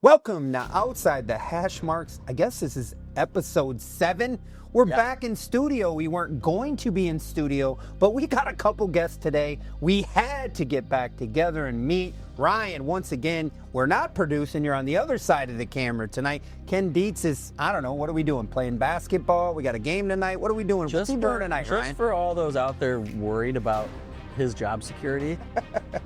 Welcome to Outside the Hashmarks. I guess this is episode 7. We're back in studio. We weren't going to be in studio, but we got a couple guests today. We had to get back together and meet. Ryan, once again, we're not producing. You're on the other side of the camera tonight. Ken Dietz is, I don't know, what are we doing? Playing basketball? We got a game tonight? What are we doing? What's he doing tonight, Ryan? Just for all those out there worried about his job security,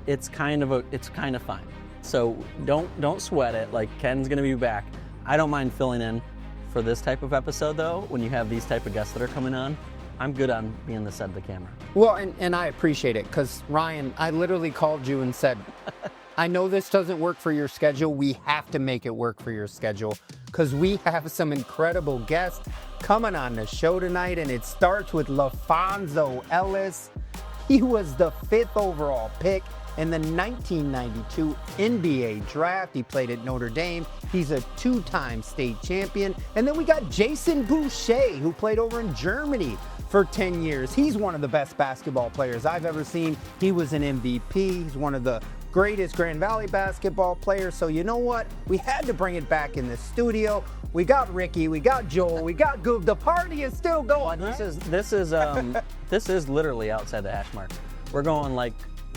it's kind of fine. So don't sweat it. Like, Ken's gonna be back. I don't mind filling in for this type of episode though. When you have these type of guests that are coming on, I'm good on being the side of the camera. Well, and I appreciate it because Ryan, I literally called you and said, I know this doesn't work for your schedule. We have to make it work for your schedule because we have some incredible guests coming on the show tonight, and it starts with LaPhonso Ellis. He was the 5th overall pick in the 1992 NBA draft. He played at Notre Dame. He's a 2-time state champion. And then we got Jason Boucher, who played over in Germany for 10 years. He's one of the best basketball players I've ever seen. He was an MVP. He's one of the greatest Grand Valley basketball players. So you know what? We had to bring it back in the studio. We got Ricky, we got Joel, we got Goob. The party is still going. This is literally outside the hash mark. We're going like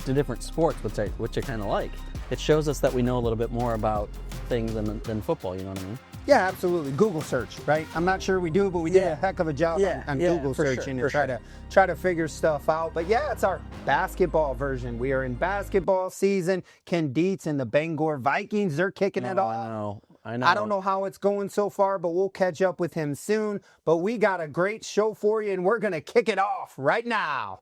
to different sports, which I kind of like. It shows us that we know a little bit more about things than football, you know what I mean? Yeah, absolutely. Google search, right? I'm not sure we do, but we did a heck of a job on Google searching and try to figure stuff out. But yeah, it's our basketball version. We are in basketball season. Ken Dietz and the Bangor Vikings, they're kicking it off. I know. I don't know how it's going so far, but we'll catch up with him soon. But we got a great show for you, and we're going to kick it off right now.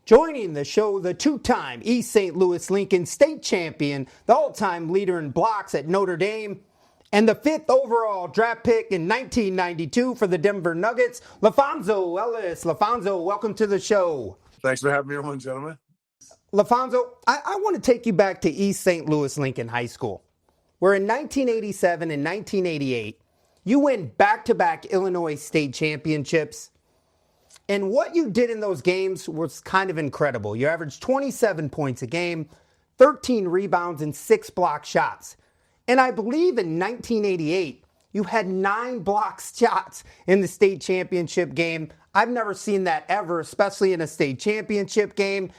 Joining the show, the 2-time East St. Louis Lincoln state champion, the all-time leader in blocks at Notre Dame, and the 5th overall draft pick in 1992 for the Denver Nuggets, LaPhonso Ellis. LaPhonso, welcome to the show. Thanks for having me on, gentlemen. LaPhonso, I want to take you back to East St. Louis Lincoln High School, where in 1987 and 1988, you win back-to-back Illinois state championships. And what you did in those games was kind of incredible. You averaged 27 points a game, 13 rebounds, and 6 block shots. And I believe in 1988, you had 9 block shots in the state championship game. I've never seen that ever, especially in a state championship game.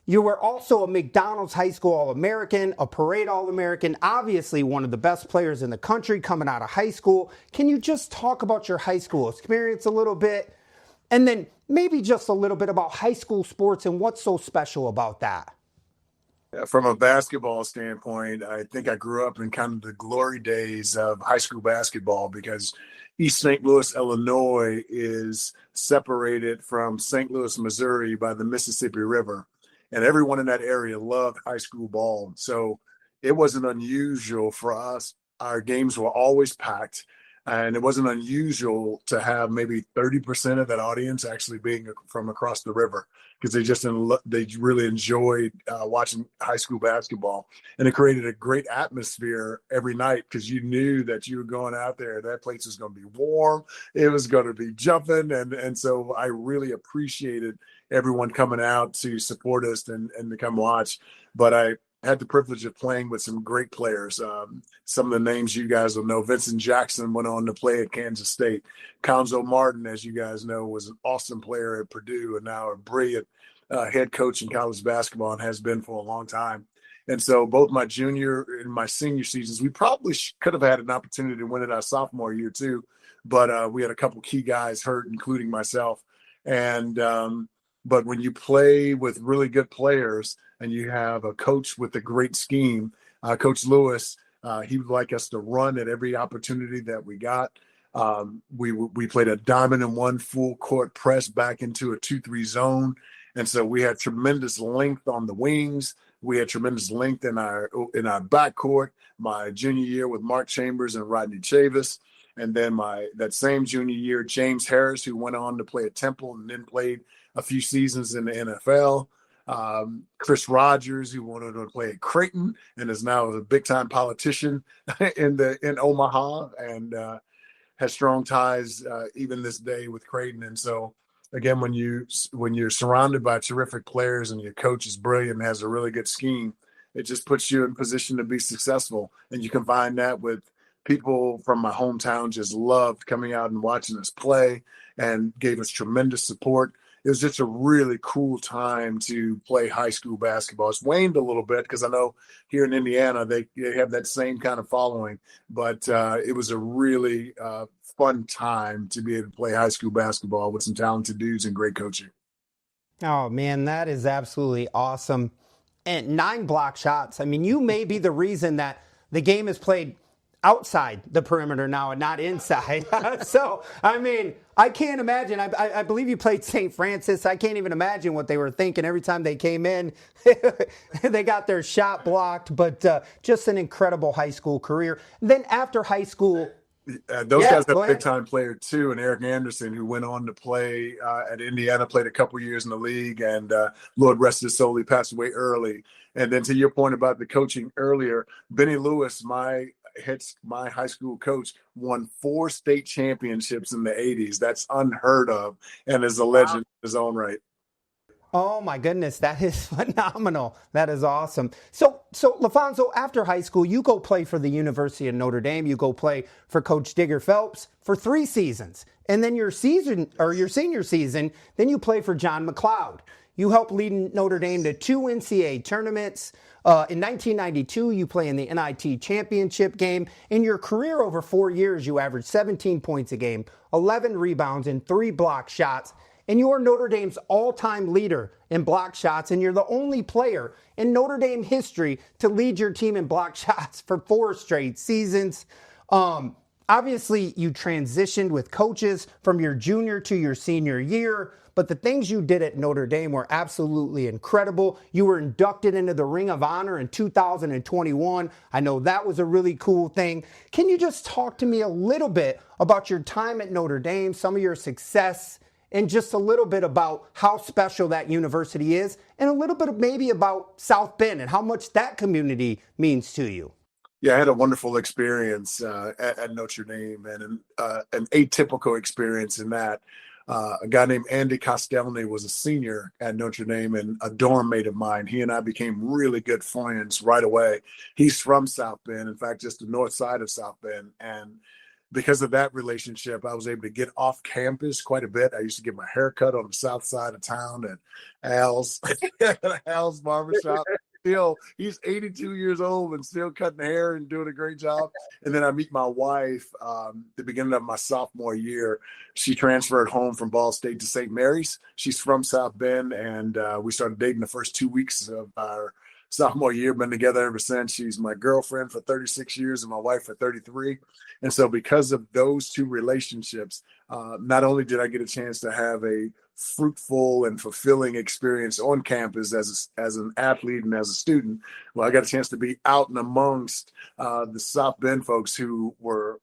You were also a McDonald's High School All-American, a Parade All-American, obviously one of the best players in the country coming out of high school. Can you just talk about your high school experience a little bit? And then maybe just a little bit about high school sports and what's so special about that. From a basketball standpoint, I think I grew up in kind of the glory days of high school basketball because East St. Louis, Illinois is separated from St. Louis, Missouri by the Mississippi River. And everyone in that area loved high school ball. So it wasn't unusual for us. Our games were always packed. And it wasn't unusual to have maybe 30% of that audience actually being from across the river because they really enjoyed watching high school basketball. And it created a great atmosphere every night because you knew that you were going out there. That place was going to be warm. It was going to be jumping. And so I really appreciated everyone coming out to support us and to come watch. But I had the privilege of playing with some great players. Some of the names you guys will know. Vincent Jackson went on to play at Kansas State. Conzo Martin, as you guys know, was an awesome player at Purdue and now a brilliant head coach in college basketball and has been for a long time. And so both my junior and my senior seasons, we probably could have had an opportunity to win it our sophomore year too. But we had a couple key guys hurt, including myself. And but when you play with really good players and you have a coach with a great scheme, Coach Lewis, he would like us to run at every opportunity that we got. We played a diamond and 1 full court press back into a 2-3 zone. And so we had tremendous length on the wings. We had tremendous length in our backcourt. My junior year with Mark Chambers and Rodney Chavis. And then that same junior year, James Harris, who went on to play at Temple and then played a few seasons in the NFL. Chris Rogers, who wanted to play at Creighton and is now a big-time politician in Omaha and has strong ties even this day with Creighton. And so, again, when you're surrounded by terrific players and your coach is brilliant and has a really good scheme, it just puts you in position to be successful. And you combine that with people from my hometown just loved coming out and watching us play and gave us tremendous support. It was just a really cool time to play high school basketball. It's waned a little bit because I know here in Indiana they have that same kind of following, but it was a really fun time to be able to play high school basketball with some talented dudes and great coaching. Oh, man, that is absolutely awesome. And 9 block shots. I mean, you may be the reason that the game is played outside the perimeter now and not inside. So, I mean, I can't imagine. I believe you played St. Francis. I can't even imagine what they were thinking every time they came in. They got their shot blocked, but just an incredible high school career. Then after high school, those guys are a big-time player, too, and Eric Anderson, who went on to play at Indiana, played a couple years in the league, and Lord rest his soul, he passed away early. And then to your point about the coaching earlier, Benny Lewis, my high school coach, won 4 state championships in the 80s. That's unheard of and is a legend in his own right. Oh my goodness, that is phenomenal. That is awesome. So LaPhonso, after high school, you go play for the University of Notre Dame. You go play for Coach Digger Phelps for 3 seasons. And then your senior season, then you play for John McLeod. You helped lead Notre Dame to 2 NCAA tournaments. In 1992, you play in the NIT championship game. In your career over 4 years, you averaged 17 points a game, 11 rebounds, and 3 block shots. And you are Notre Dame's all-time leader in block shots, and you're the only player in Notre Dame history to lead your team in block shots for 4 straight seasons. Obviously, you transitioned with coaches from your junior to your senior year, but the things you did at Notre Dame were absolutely incredible. You were inducted into the Ring of Honor in 2021. I know that was a really cool thing. Can you just talk to me a little bit about your time at Notre Dame, some of your success, and just a little bit about how special that university is, and a little bit maybe about South Bend and how much that community means to you? Yeah, I had a wonderful experience at Notre Dame, and an atypical experience in that a guy named Andy Castellani was a senior at Notre Dame and a dorm mate of mine. He and I became really good friends right away. He's from South Bend, in fact, just the north side of South Bend. And because of that relationship, I was able to get off campus quite a bit. I used to get my hair cut on the south side of town at Al's barbershop. Still, he's 82 years old and still cutting hair and doing a great job. And then I meet my wife the beginning of my sophomore year. She transferred home from Ball State to St. Mary's. She's from South Bend, and we started dating the first 2 weeks of our sophomore year. Been together ever since. She's my girlfriend for 36 years and my wife for 33. And so because of those 2 relationships, not only did I get a chance to have a fruitful and fulfilling experience on campus as an athlete and as a student, well, I got a chance to be out and amongst the South Bend folks who were,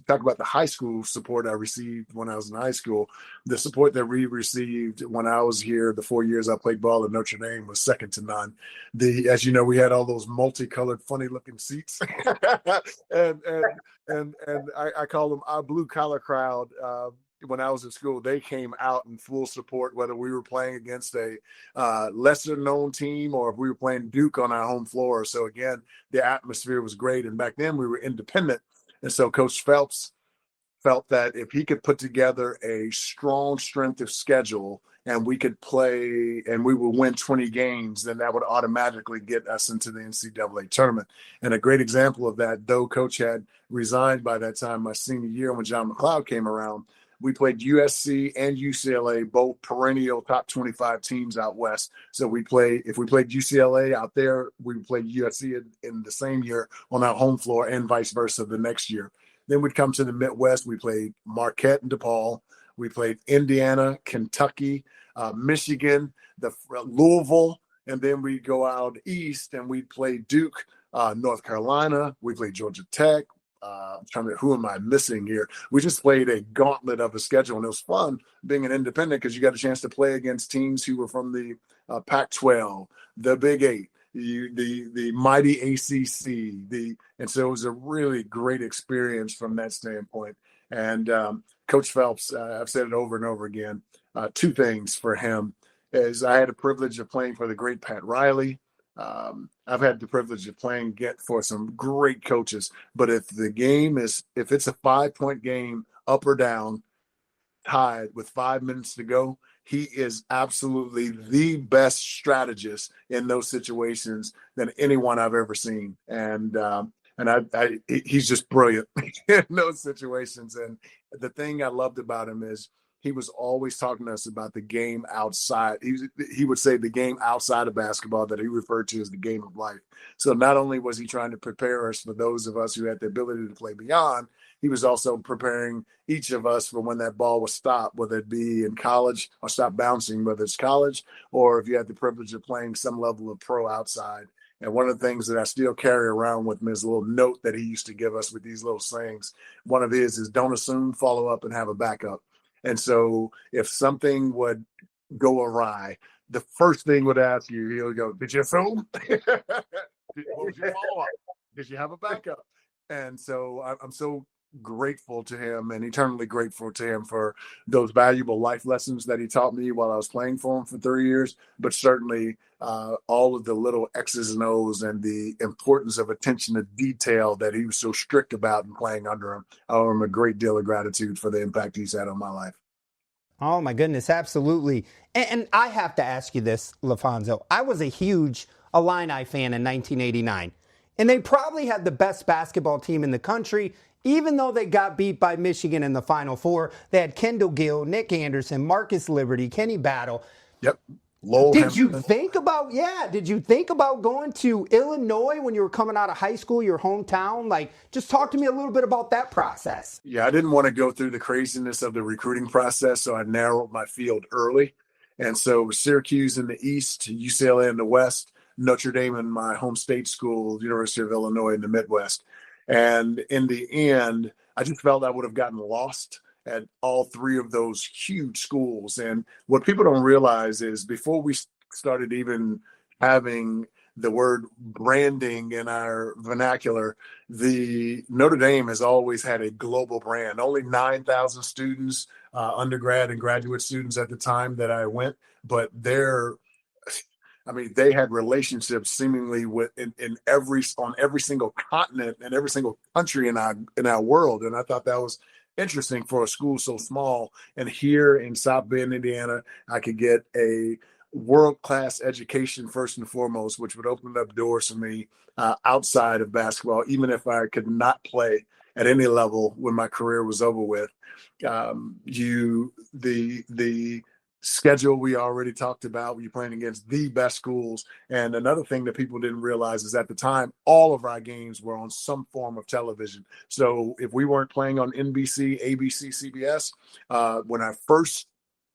talk about the high school support I received when I was in high school. The support that we received when I was here, the 4 years I played ball at Notre Dame, was second to none. As you know, we had all those multicolored, funny-looking seats, and I call them our blue-collar crowd. When I was in school, they came out in full support, whether we were playing against a lesser-known team or if we were playing Duke on our home floor. So, again, the atmosphere was great. And back then we were independent. And so Coach Phelps felt that if he could put together a strong strength of schedule and we could play and we would win 20 games, then that would automatically get us into the NCAA tournament. And a great example of that, though Coach had resigned by that time, my senior year when John McLeod came around, we played USC and UCLA, both perennial top 25 teams out west. So if we played UCLA out there, we played USC in the same year on our home floor and vice versa the next year. Then we'd come to the Midwest. We played Marquette and DePaul. We played Indiana, Kentucky, Michigan, Louisville, and then we'd go out east and we'd play Duke, North Carolina. We played Georgia Tech. Who am I missing here? We just played a gauntlet of a schedule, and it was fun being an independent because you got a chance to play against teams who were from the Pac-12, the Big Eight, the mighty ACC. And so it was a really great experience from that standpoint. And Coach Phelps, I've said it over and over again, 2 things for him is I had a privilege of playing for the great Pat Riley, I've had the privilege of playing for some great coaches, but if it's a 5-point game, up or down, tied with 5 minutes to go, he is absolutely the best strategist in those situations than anyone I've ever seen. He's just brilliant in those situations. And the thing I loved about him is he was always talking to us about the game outside. He would say the game outside of basketball that he referred to as the game of life. So not only was he trying to prepare us for those of us who had the ability to play beyond, he was also preparing each of us for when that ball was stopped, whether it be in college or stop bouncing, whether it's college or if you had the privilege of playing some level of pro outside. And one of the things that I still carry around with me is a little note that he used to give us with these little sayings. One of his is don't assume, follow up, and have a backup. And so if something would go awry, the first thing would ask you, he'll go, did you assume? What was your follow-up? Did you have a backup? And so I'm so grateful to him and eternally grateful to him for those valuable life lessons that he taught me while I was playing for him for 3 years, but certainly all of the little X's and O's and the importance of attention to detail that he was so strict about in playing under him. I owe him a great deal of gratitude for the impact he's had on my life. Oh, my goodness, absolutely. And I have to ask you this, LaPhonso. I was a huge Illini fan in 1989, and they probably had the best basketball team in the country, even though they got beat by Michigan in the Final Four. They had Kendall Gill, Nick Anderson, Marcus Liberty, Kenny Battle. Yep. Did you think about going to Illinois when you were coming out of high school, your hometown? Like, just talk to me a little bit about that process. Yeah, I didn't want to go through the craziness of the recruiting process, so I narrowed my field early. And so Syracuse in the east, UCLA in the west, Notre Dame in my home state school, University of Illinois in the Midwest. And in the end, I just felt I would have gotten lost at all three of those huge schools. And what people don't realize is before we started even having the word branding in our vernacular, the Notre Dame has always had a global brand. Only 9,000 students, undergrad and graduate students at the time that I went, but they had relationships seemingly on every single continent and every single country in our world. And I thought that was interesting for a school so small. And here in South Bend, Indiana, I could get a world-class education first and foremost, which would open up doors for me outside of basketball, even if I could not play at any level when my career was over with. The schedule we already talked about, you're playing against the best schools. And another thing that people didn't realize is at the time, all of our games were on some form of television. So if we weren't playing on NBC, ABC, CBS, when I first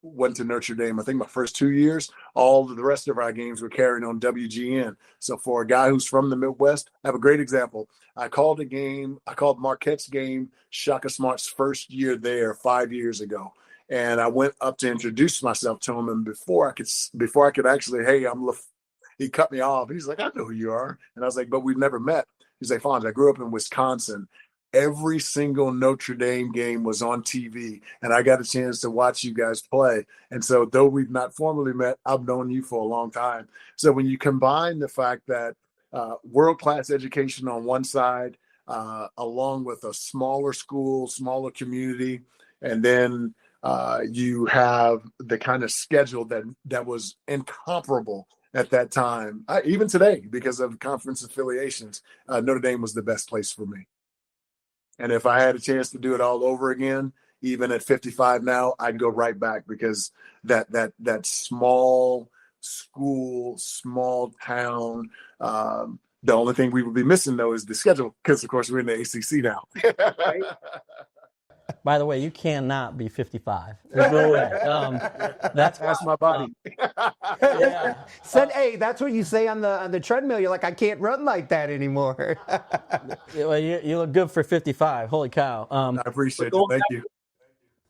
went to Notre Dame, I think my first 2 years, all of the rest of our games were carried on WGN. So for a guy who's from the Midwest, I have a great example. I called Marquette's game, Shaka Smart's first year there 5 years ago. And I went up to introduce myself to him. And before I could actually, hey, he cut me off. He's like, I know who you are. And I was like, but we've never met. He's like, Fonz, I grew up in Wisconsin. Every single Notre Dame game was on TV, and I got a chance to watch you guys play. And so though we've not formally met, I've known you for a long time. So when you combine the fact that world-class education on one side, along with a smaller school, smaller community, and then you have the kind of schedule that was incomparable at that time, even today, because of conference affiliations, Notre Dame was the best place for me. And if I had a chance to do it all over again, even at 55 now, I'd go right back, because that small school, small town, the only thing we would be missing, though, is the schedule, because, of course, we're in the ACC now. Right? By the way, you cannot be 55. There's no way. That's my body. Yeah. Said, hey, that's what you say on the treadmill. You're like, I can't run like that anymore. Well, you look good for 55. Holy cow. I appreciate it. Thank you.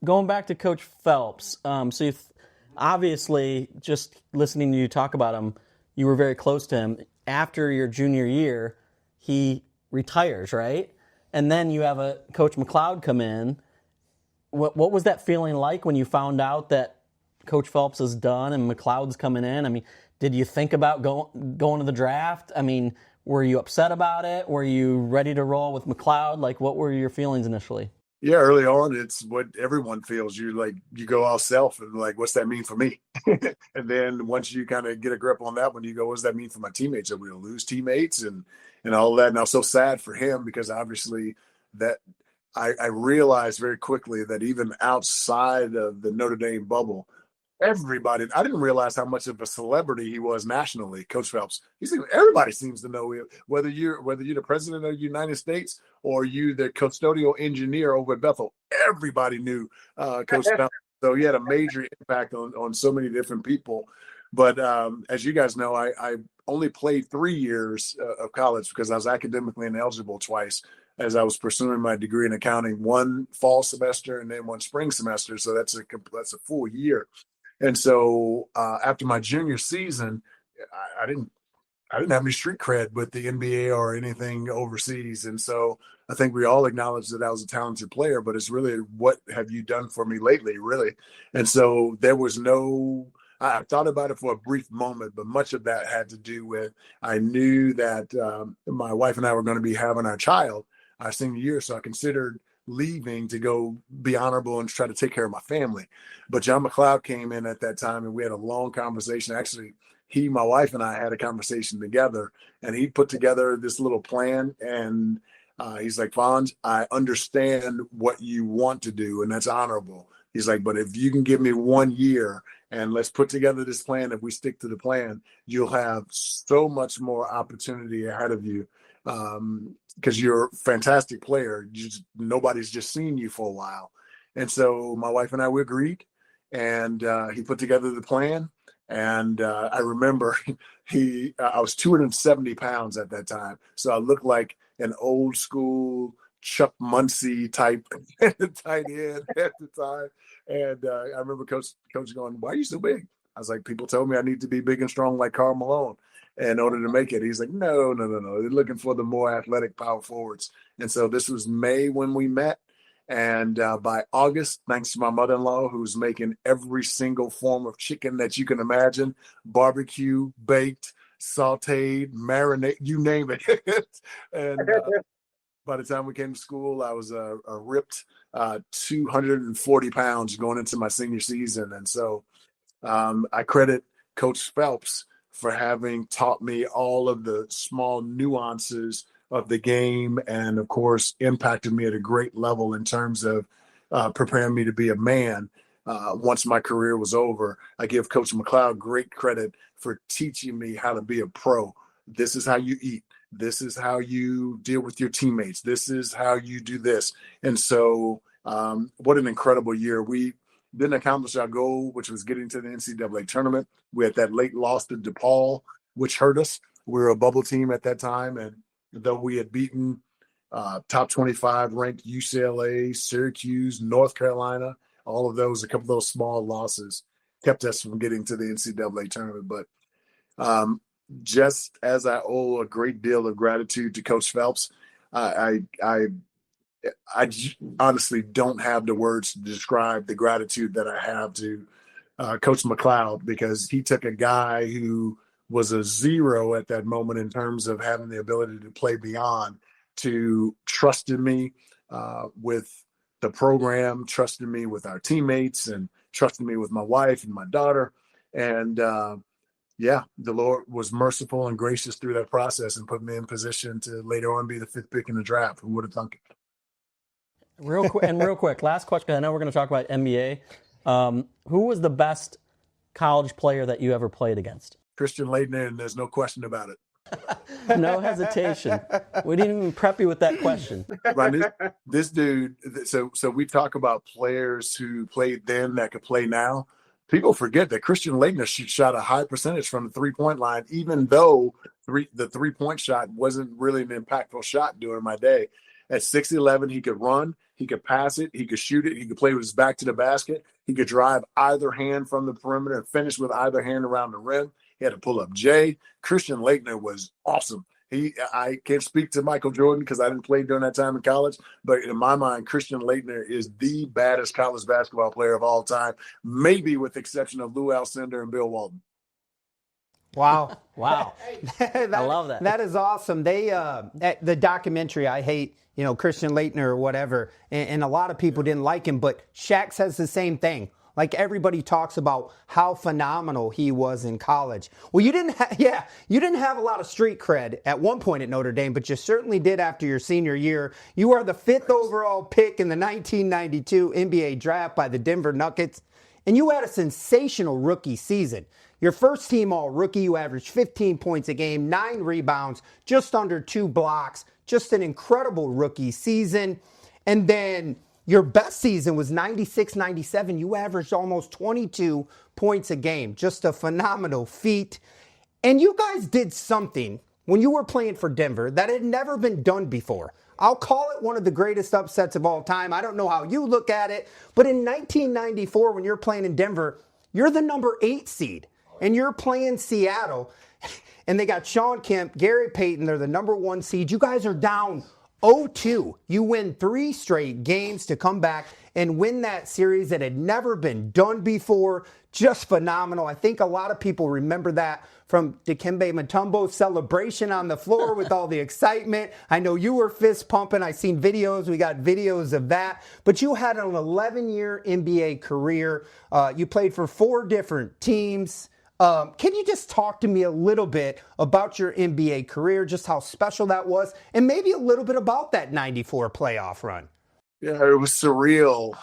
Going back to Coach Phelps, so obviously, just listening to you talk about him, you were very close to him. After your junior year, he retires, right? And then you have a Coach McLeod come in. What was that feeling like when you found out that Coach Phelps is done and McLeod's coming in? I mean, Did you think about going to the draft? I mean, were you upset about it? Were you ready to roll with McLeod? Like, what were your feelings initially? Yeah, early on, it's what everyone feels. You go all self and like, what's that mean for me? And then once you kind of get a grip on that one, you go, what does that mean for my teammates? Are we gonna lose teammates and all of that? And I was so sad for him because obviously that I realized very quickly that even outside of the Notre Dame bubble, everybody, I didn't realize how much of a celebrity he was nationally. Coach Phelps, everybody seems to know him, whether you're the president of the United States or you the custodial engineer over at Bethel. Everybody knew Coach Phelps, so he had a major impact on so many different people. But as you guys know, I only played 3 years of college because I was academically ineligible twice as I was pursuing my degree in accounting, one fall semester and then one spring semester. So that's a full year. And so after my junior season, I didn't have any street cred with the NBA or anything overseas. And so I think we all acknowledge that I was a talented player, but it's really, what have you done for me lately, really? And so there was I thought about it for a brief moment, but much of that had to do with, I knew that my wife and I were going to be having our child our senior year. So I considered leaving to go be honorable and try to take care of my family. But John McLeod came in at that time and we had a long conversation. Actually, my wife and I had a conversation together, and he put together this little plan. And he's like, Fonz, I understand what you want to do, and that's honorable. He's like, but if you can give me 1 year and let's put together this plan, if we stick to the plan, you'll have so much more opportunity ahead of you. Because you're a fantastic player. Nobody's just seen you for a while. And so my wife and I, we agreed, and he put together the plan. And I remember I was 270 pounds at that time. So I looked like an old school Chuck Muncie type tight end at the time. And I remember coach going, why are you so big? I was like, people told me I need to be big and strong like Karl Malone in order to make it. He's like, no. They're looking for the more athletic power forwards. And so this was May when we met. And by August, thanks to my mother-in-law, who's making every single form of chicken that you can imagine, barbecue, baked, sauteed, marinade, you name it. And by the time we came to school, I was a ripped 240 pounds going into my senior season. And so I credit Coach Phelps for having taught me all of the small nuances of the game, and of course impacted me at a great level in terms of preparing me to be a man once my career was over. I give Coach McLeod great credit for teaching me how to be a pro. This is how you eat. This is how you deal with your teammates. This is how you do this. And so what an incredible year. We didn't accomplish our goal, which was getting to the NCAA tournament. We had that late loss to DePaul, which hurt us. We were a bubble team at that time, and though we had beaten top 25 ranked UCLA, Syracuse, North Carolina, all of those, a couple of those small losses kept us from getting to the NCAA tournament. But just as I owe a great deal of gratitude to Coach Phelps, I honestly don't have the words to describe the gratitude that I have to Coach McLeod, because he took a guy who was a zero at that moment in terms of having the ability to play beyond, to trusting me with the program, trusting me with our teammates, and trusting me with my wife and my daughter. And the Lord was merciful and gracious through that process and put me in position to later on be the 5th pick in the draft. Who would have thunk it? Real quick, last question. I know we're going to talk about NBA. Who was the best college player that you ever played against? Christian Laettner, and there's no question about it. No hesitation. We didn't even prep you with that question. Right, this dude. So we talk about players who played then that could play now. People forget that Christian Laettner shot a high percentage from the 3-point line, even though the 3-point shot wasn't really an impactful shot during my day. At 6'11", he could run, he could pass it, he could shoot it, he could play with his back to the basket, he could drive either hand from the perimeter and finish with either hand around the rim. He had a pull-up J. Christian Laettner was awesome. I can't speak to Michael Jordan because I didn't play during that time in college, but in my mind, Christian Laettner is the baddest college basketball player of all time, maybe with the exception of Lou Alcindor and Bill Walton. Wow. Wow. I love that. That is awesome. They the documentary, I hate, Christian Laettner or whatever, and a lot of people didn't like him, but Shaq says the same thing. Like, everybody talks about how phenomenal he was in college. Well, you didn't have a lot of street cred at one point at Notre Dame, but you certainly did after your senior year. You are the 5th overall pick in the 1992 NBA draft by the Denver Nuggets, and you had a sensational rookie season. Your first team all rookie, you averaged 15 points a game, 9 rebounds, just under 2 blocks, just an incredible rookie season. And then your best season was 96-97. You averaged almost 22 points a game. Just a phenomenal feat. And you guys did something when you were playing for Denver that had never been done before. I'll call it one of the greatest upsets of all time. I don't know how you look at it, but in 1994, when you're playing in Denver, you're the number 8 seed, and you're playing Seattle, and they got Sean Kemp, Gary Payton, they're the number 1 seed. You guys are down 0-2. You win 3 straight games to come back and win that series that had never been done before. Just phenomenal. I think a lot of people remember that from Dikembe Mutombo's celebration on the floor with all the excitement. I know you were fist pumping. I seen videos. We got videos of that. But you had an 11-year NBA career. You played for 4 different teams. Can you just talk to me a little bit about your NBA career, just how special that was, and maybe a little bit about that 94 playoff run? Yeah, it was surreal.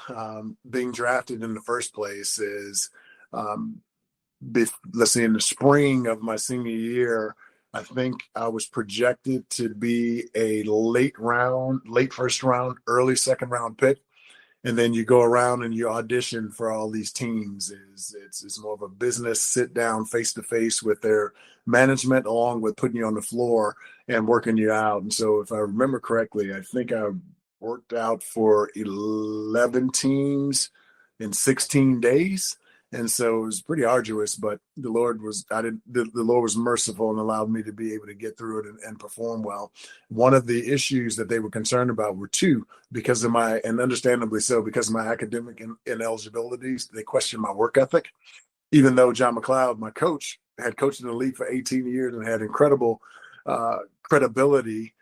Being drafted in the first place is, let's see, in the spring of my senior year, I think I was projected to be a late first round, early second round pick. And then you go around and you audition for all these teams. It's more of a business sit down face to face with their management, along with putting you on the floor and working you out. And so, if I remember correctly, I think I worked out for 11 teams in 16 days. And so it was pretty arduous, but the Lord was merciful and allowed me to be able to get through it and perform well. One of the issues that they were concerned about were 2, because of and understandably so, because of my academic ineligibilities. They questioned my work ethic, even though John McLeod, my coach, had coached in the league for 18 years and had incredible credibility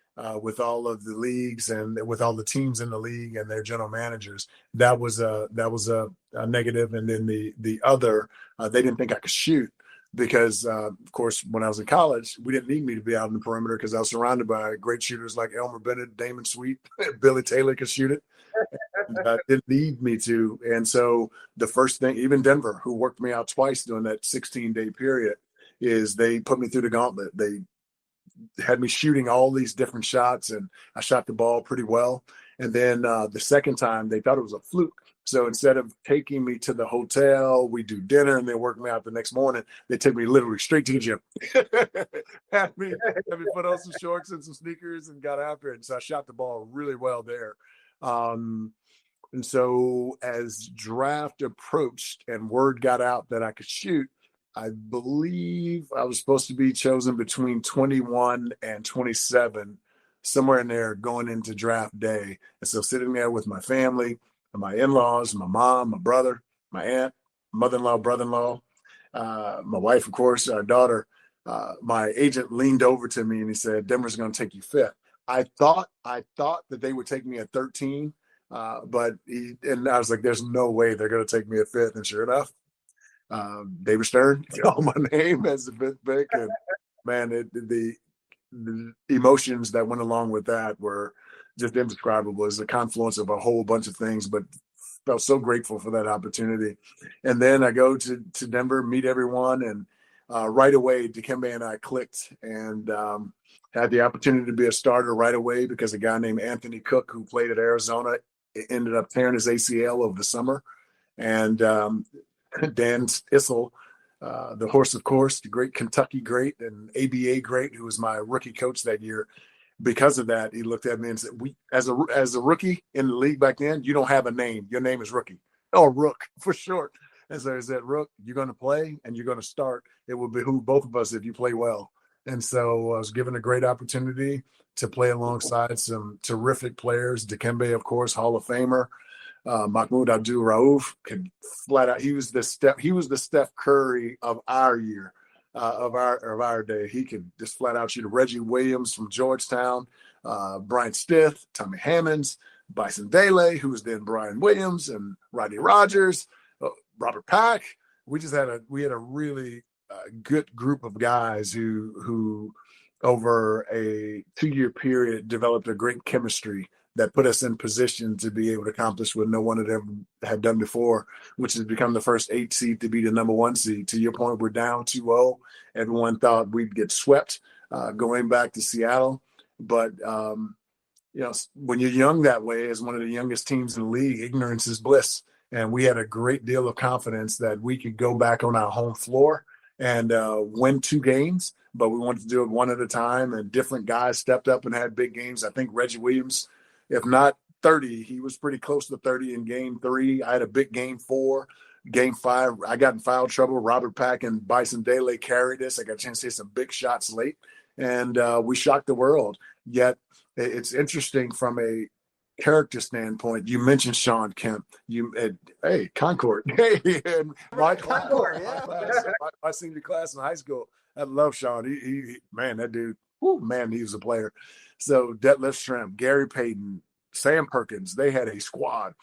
with all of the leagues and with all the teams in the league and their general managers. That was a negative. And then the other, they didn't think I could shoot because, of course, when I was in college, we didn't need me to be out in the perimeter because I was surrounded by great shooters like Elmer Bennett, Damon Sweet, Billy Taylor could shoot it. Didn't need me to. And so the first thing, even Denver, who worked me out twice during that 16-day period, is they put me through the gauntlet. They had me shooting all these different shots, and I shot the ball pretty well. And then the second time, they thought it was a fluke. So instead of taking me to the hotel, we do dinner, and they work me out the next morning. They take me literally straight to the gym. had me put on some shorts and some sneakers and got after it. And so I shot the ball really well there. And so as draft approached and word got out that I could shoot, I believe I was supposed to be chosen between 21 and 27, somewhere in there going into draft day. And so sitting there with my family, my in-laws, my mom, my brother, my aunt, mother-in-law, brother-in-law, my wife, of course, our daughter, my agent leaned over to me and he said, "Denver's going to take you 5th. I thought that they would take me at 13, but and I was like, "There's no way they're going to take me at 5th." And sure enough, David Stern called my name as the 5th pick, and man, the emotions that went along with that were just indescribable. It's a confluence of a whole bunch of things, but felt so grateful for that opportunity. And then I go to Denver, meet everyone, and right away, Dikembe and I clicked, and had the opportunity to be a starter right away because a guy named Anthony Cook, who played at Arizona, ended up tearing his ACL over the summer, and Dan Issel, the horse, of course, the great Kentucky great and ABA great, who was my rookie coach that year. Because of that, he looked at me and said, "We, as a rookie in the league back then, you don't have a name. Your name is Rookie, or Rook for short." And so he said, "Rook, you're going to play and you're going to start. It will behoove both of us if you play well." And so I was given a great opportunity to play alongside some terrific players. Dikembe, of course, Hall of Famer. Mahmoud Abdul Rauf could flat out. He was the Steph Curry of our year. of our day. He could just flat out shoot. Reggie Williams from Georgetown, Brian Stith, Tommy Hammonds, Bison Dele, who was then Brian Williams, and Rodney Rogers, Robert Pack. We had a really good group of guys who over a 2-year period developed a great chemistry that put us in position to be able to accomplish what no one had ever had done before, which has become the first 8 seed to be the number 1 seed. To your point, we're down 2-0. Everyone thought we'd get swept going back to Seattle. But, when you're young that way, as one of the youngest teams in the league, ignorance is bliss. And we had a great deal of confidence that we could go back on our home floor and win 2 games. But we wanted to do it one at a time, and different guys stepped up and had big games. I think Reggie Williams, if not 30, he was pretty close to 30 in game 3. I had a big game 4. Game 5, I got in foul trouble. Robert Pack and Bison Dele carried us. I got a chance to hit some big shots late, and we shocked the world. Yet it's interesting from a character standpoint. You mentioned Sean Kemp. Hey, Concord. Hey, my class, Concord, yeah. my senior class in high school. I love Sean. He man, that dude. He was a player. So Detlef Schrempf, Gary Payton, Sam Perkins, they had a squad.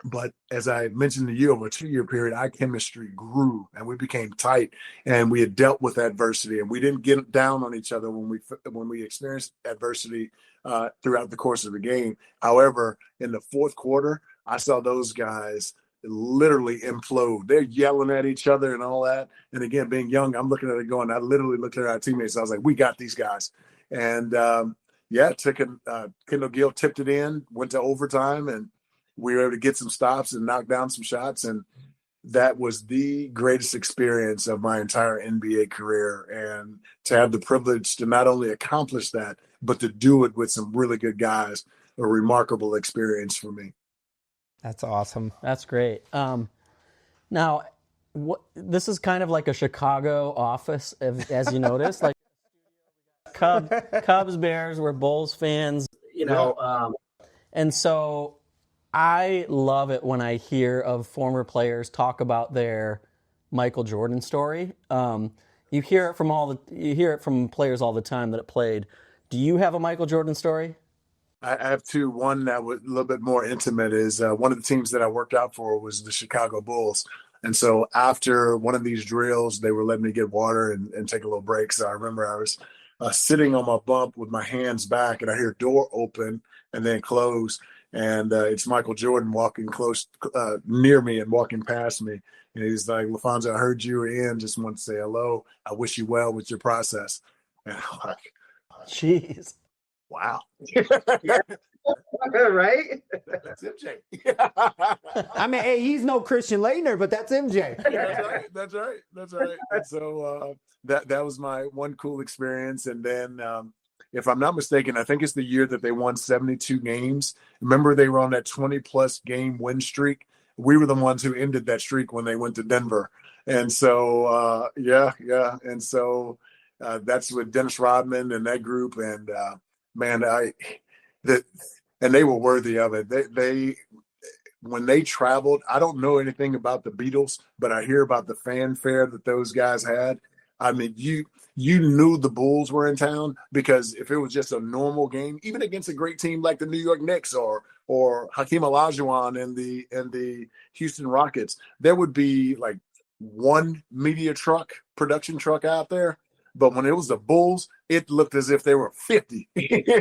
But as I mentioned to you, over a 2-year period, our chemistry grew and we became tight, and we had dealt with adversity, and we didn't get down on each other when we experienced adversity throughout the course of the game. However, in the fourth quarter, I saw those guys literally implode. They're yelling at each other and all that. And again, being young, I'm looking at it going, I literally looked at our teammates. I was like, we got these guys. And Kendall Gill tipped it in, went to overtime, and we were able to get some stops and knock down some shots. And that was the greatest experience of my entire NBA career. And to have the privilege to not only accomplish that, but to do it with some really good guys, a remarkable experience for me. That's awesome. That's great. Now, this is kind of like a Chicago office, as you notice. Like Cubs, Bears, we're Bulls fans, and so I love it when I hear of former players talk about their Michael Jordan story. You hear it from players all the time that it played. Do you have a Michael Jordan story? I have 2. One that was a little bit more intimate is one of the teams that I worked out for was the Chicago Bulls. And so after one of these drills, they were letting me get water and take a little break. So I remember I was sitting on my bump with my hands back, and I hear a door open and then close. And it's Michael Jordan walking close near me and walking past me. And he's like, LaPhonso, I heard you were in. Just want to say hello. I wish you well with your process. And I'm like, jeez. Wow. Right? That's MJ. I mean, hey, he's no Christian Laettner, but that's MJ. That's right. And so that was my one cool experience. And then if I'm not mistaken, I think it's the year that they won 72 games. Remember, they were on that 20-plus game win streak. We were the ones who ended that streak when they went to Denver. And so, And so that's with Dennis Rodman and that group. And, and they were worthy of it. They when they traveled, I don't know anything about the Beatles, but I hear about the fanfare that those guys had. I mean, you knew the Bulls were in town, because if it was just a normal game, even against a great team like the New York Knicks or Hakeem Olajuwon and the Houston Rockets, there would be like one media production truck out there. But when it was the Bulls, it looked as if there were 50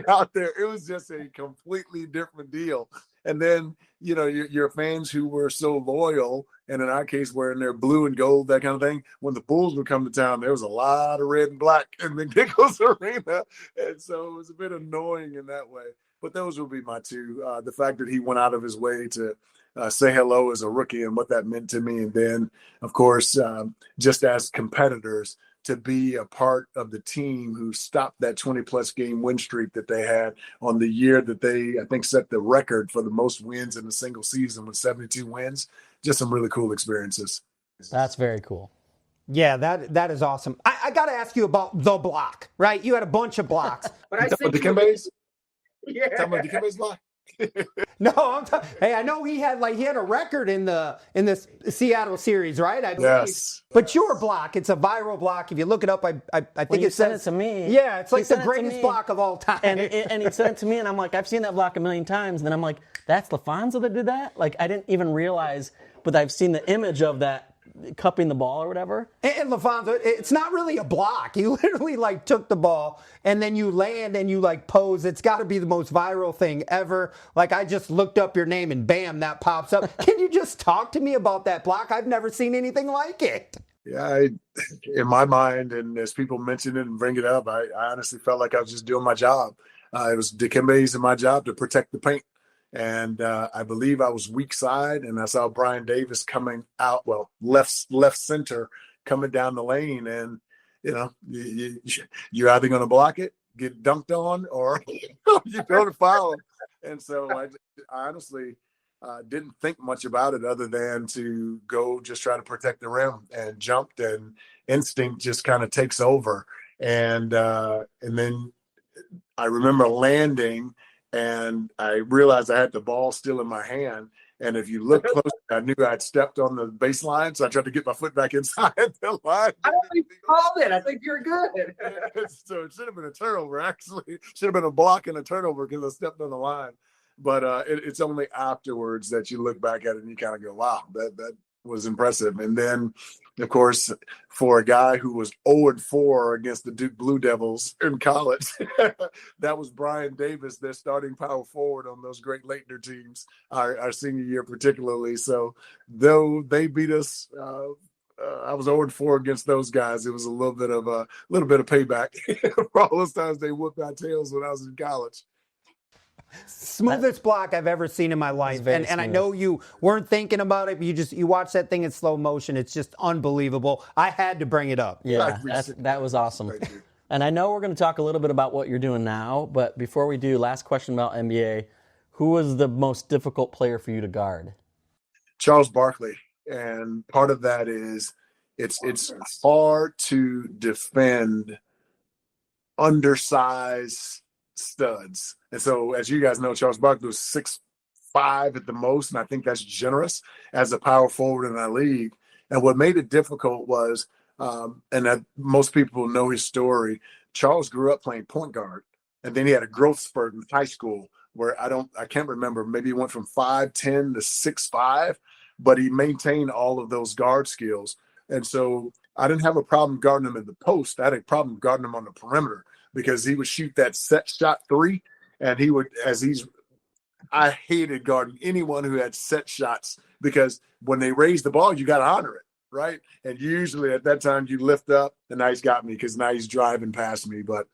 out there. It was just a completely different deal. And then, your fans who were so loyal, and in our case, wearing their blue and gold, that kind of thing, when the Bulls would come to town, there was a lot of red and black in McNichols Arena. And so it was a bit annoying in that way. But those would be my 2. The fact that he went out of his way to say hello as a rookie and what that meant to me. And then, of course, just as competitors, to be a part of the team who stopped that 20-plus game win streak that they had on the year that they, I think, set the record for the most wins in a single season with 72 wins. Just some really cool experiences. That's very cool. Yeah, that is awesome. I got to ask you about the block, right? You had a bunch of blocks. But I think Dikembe's? Yeah. Talking about Dikembe's block? No, hey, I know he had a record in this Seattle series, right? I believe. Yes. But your block, it's a viral block. If you look it up, I think you it sent says it to me. Yeah, it's like He the sent it to greatest me. block of all time. And he sent it to me, and I'm like, I've seen that block a million times. And then I'm like, that's LaPhonso that did that? Like, I didn't even realize, but I've seen the image of that cupping the ball or whatever. And LaPhonso, it's not really a block. You literally took the ball and then you land and you pose. It's got to be the most viral thing ever. I just looked up your name and bam, that pops up. Can you just talk to me about that block? I've never seen anything like it. Yeah, in my mind, and as people mention it and bring it up, I honestly felt like I was just doing my job. It was Dikembe's and my job to protect the paint. And I believe I was weak side, and I saw Brian Davis coming out, left center, coming down the lane. And, you're either going to block it, get dunked on, or you're going to foul him. And so I honestly didn't think much about it other than to go just try to protect the rim, and jumped, and instinct just kind of takes over. And then I remember landing, and I realized I had the ball still in my hand. And if you look close, I knew I'd stepped on the baseline, so I tried to get my foot back inside the line. I don't think you called it. I think you're good. So it should have been a turnover, actually. It should have been a block and a turnover because I stepped on the line. But it's only afterwards that you look back at it and you kind of go, wow, that was impressive. And then, of course, for a guy who was 0-4 against the Duke Blue Devils in college, that was Brian Davis, their starting power forward on those great Leitner teams, our senior year particularly. So though they beat us, I was 0-4 against those guys. It was a little bit of payback for all those times they whooped our tails when I was in college. Smoothest block I've ever seen in my life. And I know you weren't thinking about it, but you watch that thing in slow motion. It's just unbelievable. I had to bring it up. Yeah, that was awesome. And I know we're going to talk a little bit about what you're doing now, but before we do, last question about NBA. Who was the most difficult player for you to guard? Charles Barkley. And part of that is it's hard to defend undersized studs. And so, as you guys know, Charles Barkley was 6'5" at the most, and I think that's generous as a power forward in our league. And what made it difficult was, most people know his story, Charles grew up playing point guard, and then he had a growth spurt in high school where I can't remember, maybe he went from 5'10" to 6'5", but he maintained all of those guard skills. And so I didn't have a problem guarding him in the post. I had a problem guarding him on the perimeter, because he would shoot that set shot three, and I hated guarding anyone who had set shots, because when they raise the ball, you got to honor it, right? And usually at that time you lift up, and now he's got me because now he's driving past me. But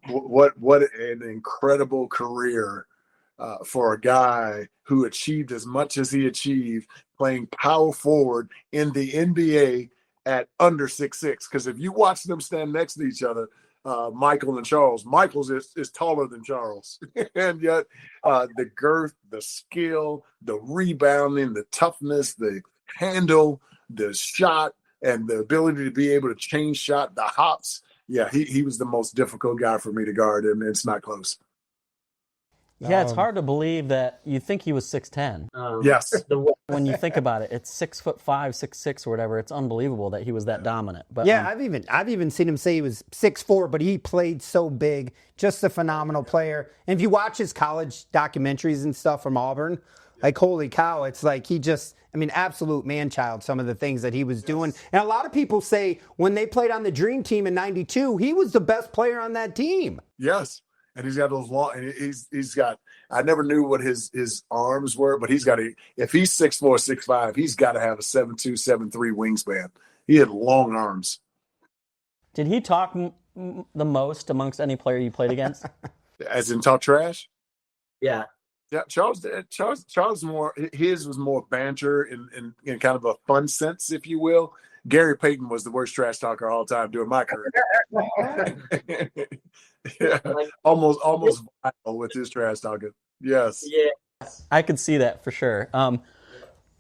what an incredible career for a guy who achieved as much as he achieved playing power forward in the NBA at under 6'6". Because if you watch them stand next to each other, Michael and Charles. Michael's is taller than Charles. And yet the girth, the skill, the rebounding, the toughness, the handle, the shot, and the ability to be able to change shot, the hops. Yeah, he was the most difficult guy for me to guard, and it's not close. Yeah, it's hard to believe that you think he was 6'10". Yes. When you think about it, it's 6'5", 6'6", or whatever. It's unbelievable that he was that dominant. But yeah, I've even seen him say he was 6'4", but he played so big. Just a phenomenal player. And if you watch his college documentaries and stuff from Auburn, holy cow, it's absolute man-child, some of the things that he was doing. And a lot of people say when they played on the Dream Team in '92, he was the best player on that team. Yes. And he's got those long, and he's got, I never knew what his arms were, but if he's 6'4", 6'5", he's got to have a 7'2", 7'3" wingspan. He had long arms. Did he talk the most amongst any player you played against? As in talk trash? Yeah. Yeah, Charles more, his was more banter in kind of a fun sense, if you will. Gary Payton was the worst trash talker all time during my career. Yeah, almost viral with his trash talking. Yes. Yeah. I could see that for sure.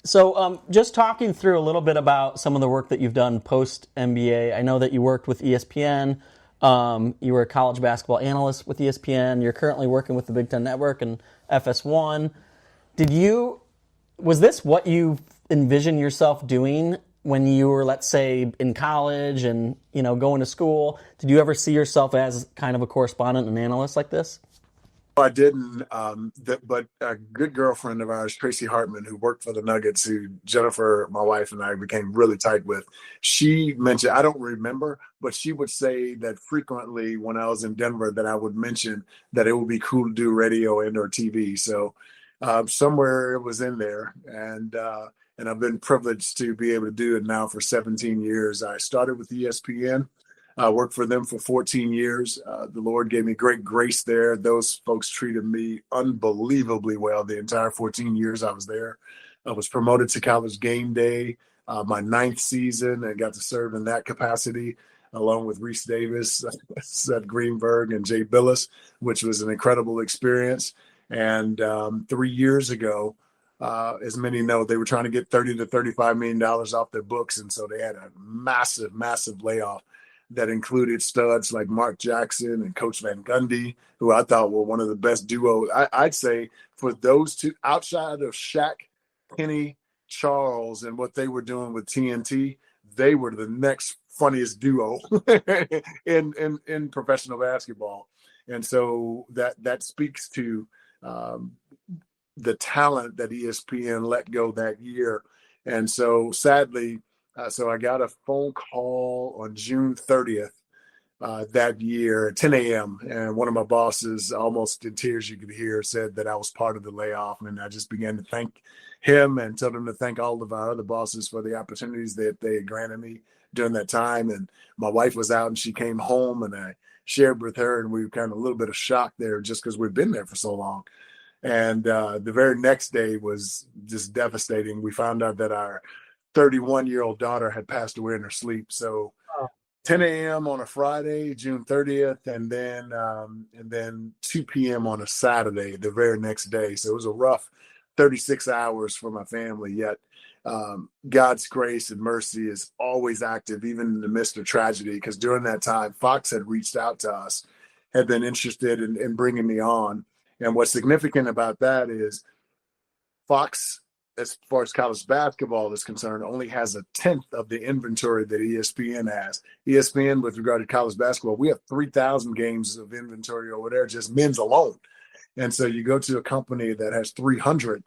So just talking through a little bit about some of the work that you've done post NBA. I know that you worked with ESPN. You were a college basketball analyst with ESPN. You're currently working with the Big Ten Network and FS1. Was this what you envisioned yourself doing when you were, let's say, in college and, going to school? Did you ever see yourself as kind of a correspondent and analyst like this? I didn't, but a good girlfriend of ours, Tracy Hartman, who worked for the Nuggets, who Jennifer, my wife, and I became really tight with, she mentioned, I don't remember, but she would say that frequently when I was in Denver that I would mention that it would be cool to do radio and or TV. So somewhere it was in there. And I've been privileged to be able to do it now for 17 years. I started with ESPN. I worked for them for 14 years. The Lord gave me great grace there. Those folks treated me unbelievably well the entire 14 years I was there. I was promoted to College Game Day my 9th season and got to serve in that capacity along with Reese Davis, Seth Greenberg, and Jay Billis, which was an incredible experience. And 3 years ago, as many know, they were trying to get $30 to $35 million off their books. And so they had a massive, massive layoff that included studs like Mark Jackson and Coach Van Gundy, who I thought were one of the best duos. I'd say for those two, outside of Shaq, Penny, Charles, and what they were doing with TNT, they were the next funniest duo in professional basketball. And so that speaks to the talent that ESPN let go that year. And so sadly, so I got a phone call on June 30th that year at 10 a.m. And one of my bosses, almost in tears you could hear, said that I was part of the layoff. And I just began to thank him and told him to thank all of our other bosses for the opportunities that they had granted me during that time. And my wife was out and she came home and I shared with her, and we were kind of a little bit of shock there just because we've been there for so long. And the very next day was just devastating. We found out that our 31-year-old daughter had passed away in her sleep. So 10 a.m. on a Friday, June 30th, and then 2 p.m. on a Saturday, the very next day. So it was a rough 36 hours for my family, yet God's grace and mercy is always active, even in the midst of tragedy, because during that time, Fox had reached out to us, had been interested in bringing me on. And what's significant about that is Fox, as far as college basketball is concerned, only has 1/10 of the inventory that ESPN has. ESPN, with regard to college basketball, we have 3,000 games of inventory over there, just men's alone. And so you go to a company that has 300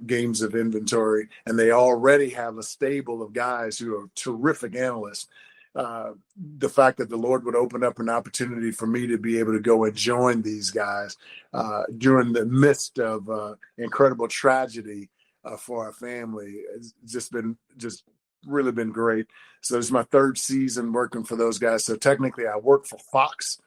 games of inventory, and they already have a stable of guys who are terrific analysts. The fact that the Lord would open up an opportunity for me to be able to go and join these guys during the midst of incredible tragedy for our family has just really been great. So it's my 3rd season working for those guys. So technically I work for Fox.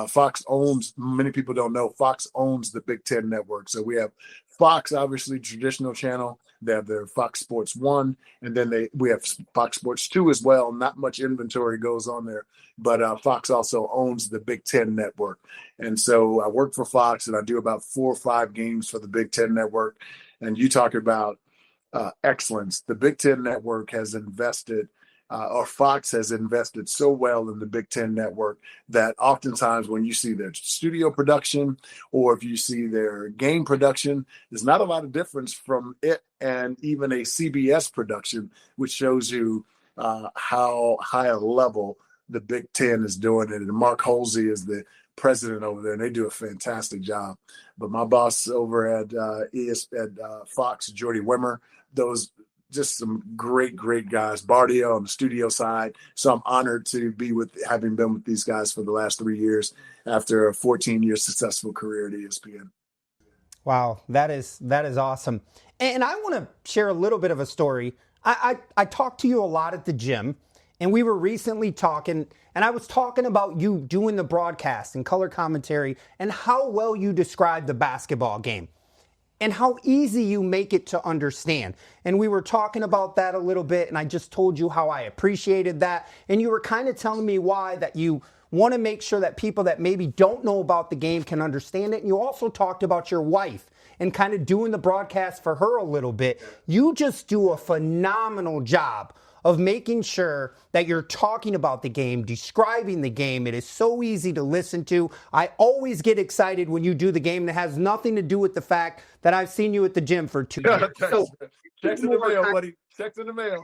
Fox owns, many people don't know, Fox owns the Big Ten Network. So we have Fox, obviously traditional channel. They have their Fox Sports 1, and then we have Fox Sports 2 as well. Not much inventory goes on there, but Fox also owns the Big Ten Network. And so I work for Fox, and I do about 4 or 5 games for the Big Ten Network. And you talk about excellence. The Big Ten Network has invested, or Fox has invested so well in the Big Ten Network that oftentimes when you see their studio production or if you see their game production, there's not a lot of difference from it and even a CBS production, which shows you how high a level the Big Ten is doing it. And Mark Holsey is the president over there, and they do a fantastic job. But my boss over at Fox, Jordy Wimmer, those just some great guys. Bardia on the studio side. So I'm honored to be having been with these guys for the last 3 years after a 14-year successful career at ESPN. Wow, that is awesome. And I want to share a little bit of a story. I talked to you a lot at the gym, and we were recently talking, and I was talking about you doing the broadcast and color commentary and how well you describe the basketball game and how easy you make it to understand. And we were talking about that a little bit, and I just told you how I appreciated that. And you were kind of telling me why that you want to make sure that people that maybe don't know about the game can understand it. And you also talked about your wife and kind of doing the broadcast for her a little bit. You just do a phenomenal job of making sure that you're talking about the game, describing the game. It is so easy to listen to. I always get excited when you do the game that has nothing to do with the fact that I've seen you at the gym for 2 years. So, checks in the mail, buddy. Checks in the mail.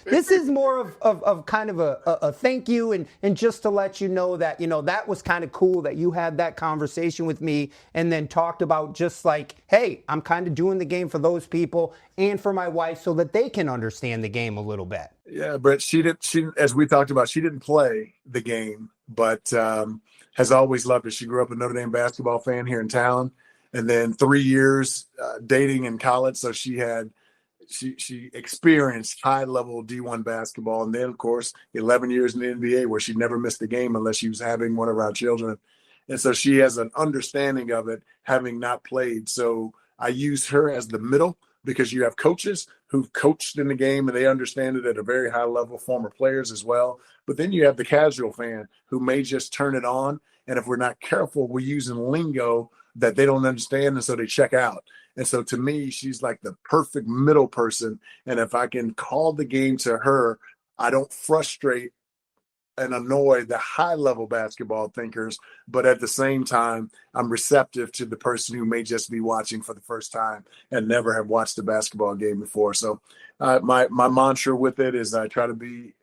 This is more of kind of a thank you and just to let you know that, that was kind of cool that you had that conversation with me and then talked about just like, hey, I'm kind of doing the game for those people and for my wife so that they can understand the game a little bit. Yeah, Brett, she as we talked about, she didn't play the game, but has always loved it. She grew up a Notre Dame basketball fan here in town, and then 3 years dating in college. So she experienced high-level D1 basketball, and then, of course, 11 years in the NBA where she never missed a game unless she was having one of our children. And so she has an understanding of it, having not played. So I use her as the middle because you have coaches who've coached in the game and they understand it at a very high level, former players as well. But then you have the casual fan who may just turn it on, and if we're not careful, we're using lingo that they don't understand, and so they check out. And so to me, she's like the perfect middle person. And if I can call the game to her, I don't frustrate and annoy the high-level basketball thinkers, but at the same time, I'm receptive to the person who may just be watching for the first time and never have watched a basketball game before. So my mantra with it is I try to be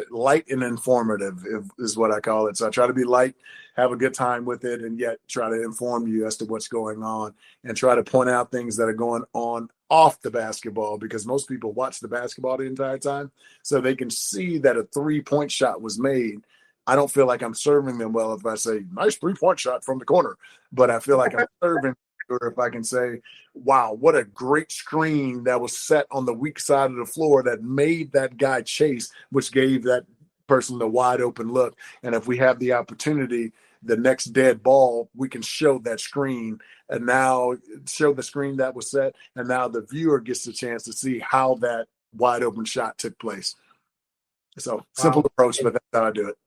light and informative is what I call it. So I try to be light, have a good time with it, and yet try to inform you as to what's going on and try to point out things that are going on off the basketball, because most people watch the basketball the entire time so they can see that a 3-point shot was made. I don't feel like I'm serving them well if I say, nice 3-point shot from the corner, but I feel like I'm serving or if I can say, wow, what a great screen that was set on the weak side of the floor that made that guy chase, which gave that person the wide open look. And if we have the opportunity, the next dead ball, we can show that screen and now show the screen that was set. And now the viewer gets the chance to see how that wide open shot took place. So simple approach, but that's how I do it.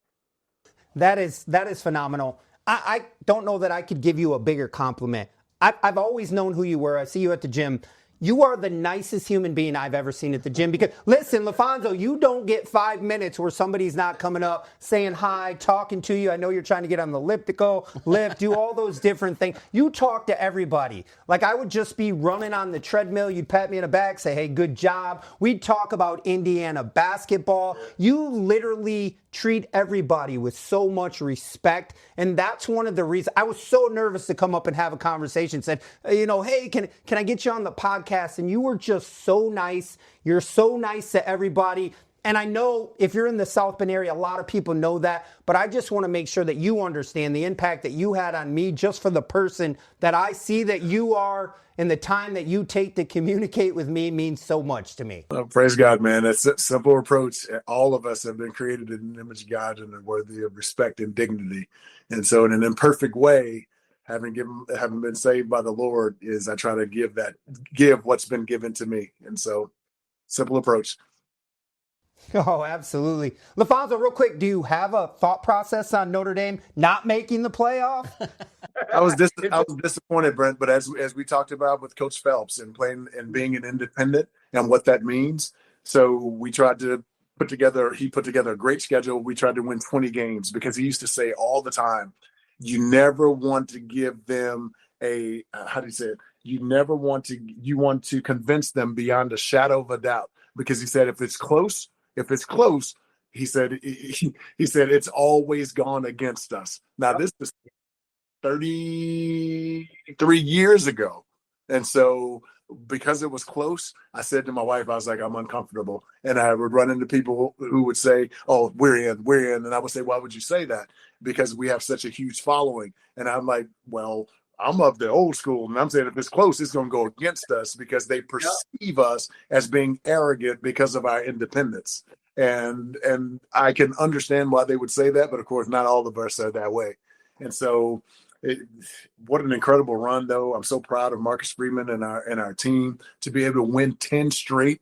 That is phenomenal. I don't know that I could give you a bigger compliment. I've always known who you were. I see you at the gym. You are the nicest human being I've ever seen at the gym. Because, listen, LaPhonso, you don't get 5 minutes where somebody's not coming up, saying hi, talking to you. I know you're trying to get on the elliptical, lift, do all those different things. You talk to everybody. Like, I would just be running on the treadmill. You'd pat me in the back, say, hey, good job. We'd talk about Indiana basketball. You literally treat everybody with so much respect. And that's one of the reasons I was so nervous to come up and have a conversation. Said, hey, can I get you on the podcast? And you were just so nice. You're so nice to everybody. And I know if you're in the South Bend area, a lot of people know that, but I just want to make sure that you understand the impact that you had on me just for the person that I see that you are, and the time that you take to communicate with me means so much to me. Well, praise God, man. It's a simple approach. All of us have been created in the image of God and are worthy of respect and dignity. And so in an imperfect way, having been saved by the Lord, is I try to give what's been given to me. And so simple approach. Oh, absolutely. LaPhonso, real quick, do you have a thought process on Notre Dame not making the playoff? I was disappointed, Brent, but as we talked about with Coach Phelps and playing and being an independent and what that means. So we tried to he put together a great schedule. We tried to win 20 games because he used to say all the time, you never want to give them you want to convince them beyond a shadow of a doubt, because he said, if it's close, he said it's always gone against us. Now this is 33 years ago. And so because it was close, I said to my wife, I was like, I'm uncomfortable. And I would run into people who would say, oh, we're in. And I would say, why would you say that? Because we have such a huge following. And I'm like, well, I'm of the old school. And I'm saying if it's close, it's going to go against us because they perceive us as being arrogant because of our independence. And I can understand why they would say that. But of course, not all of us are that way. And so what an incredible run, though. I'm so proud of Marcus Freeman and our team to be able to win 10 straight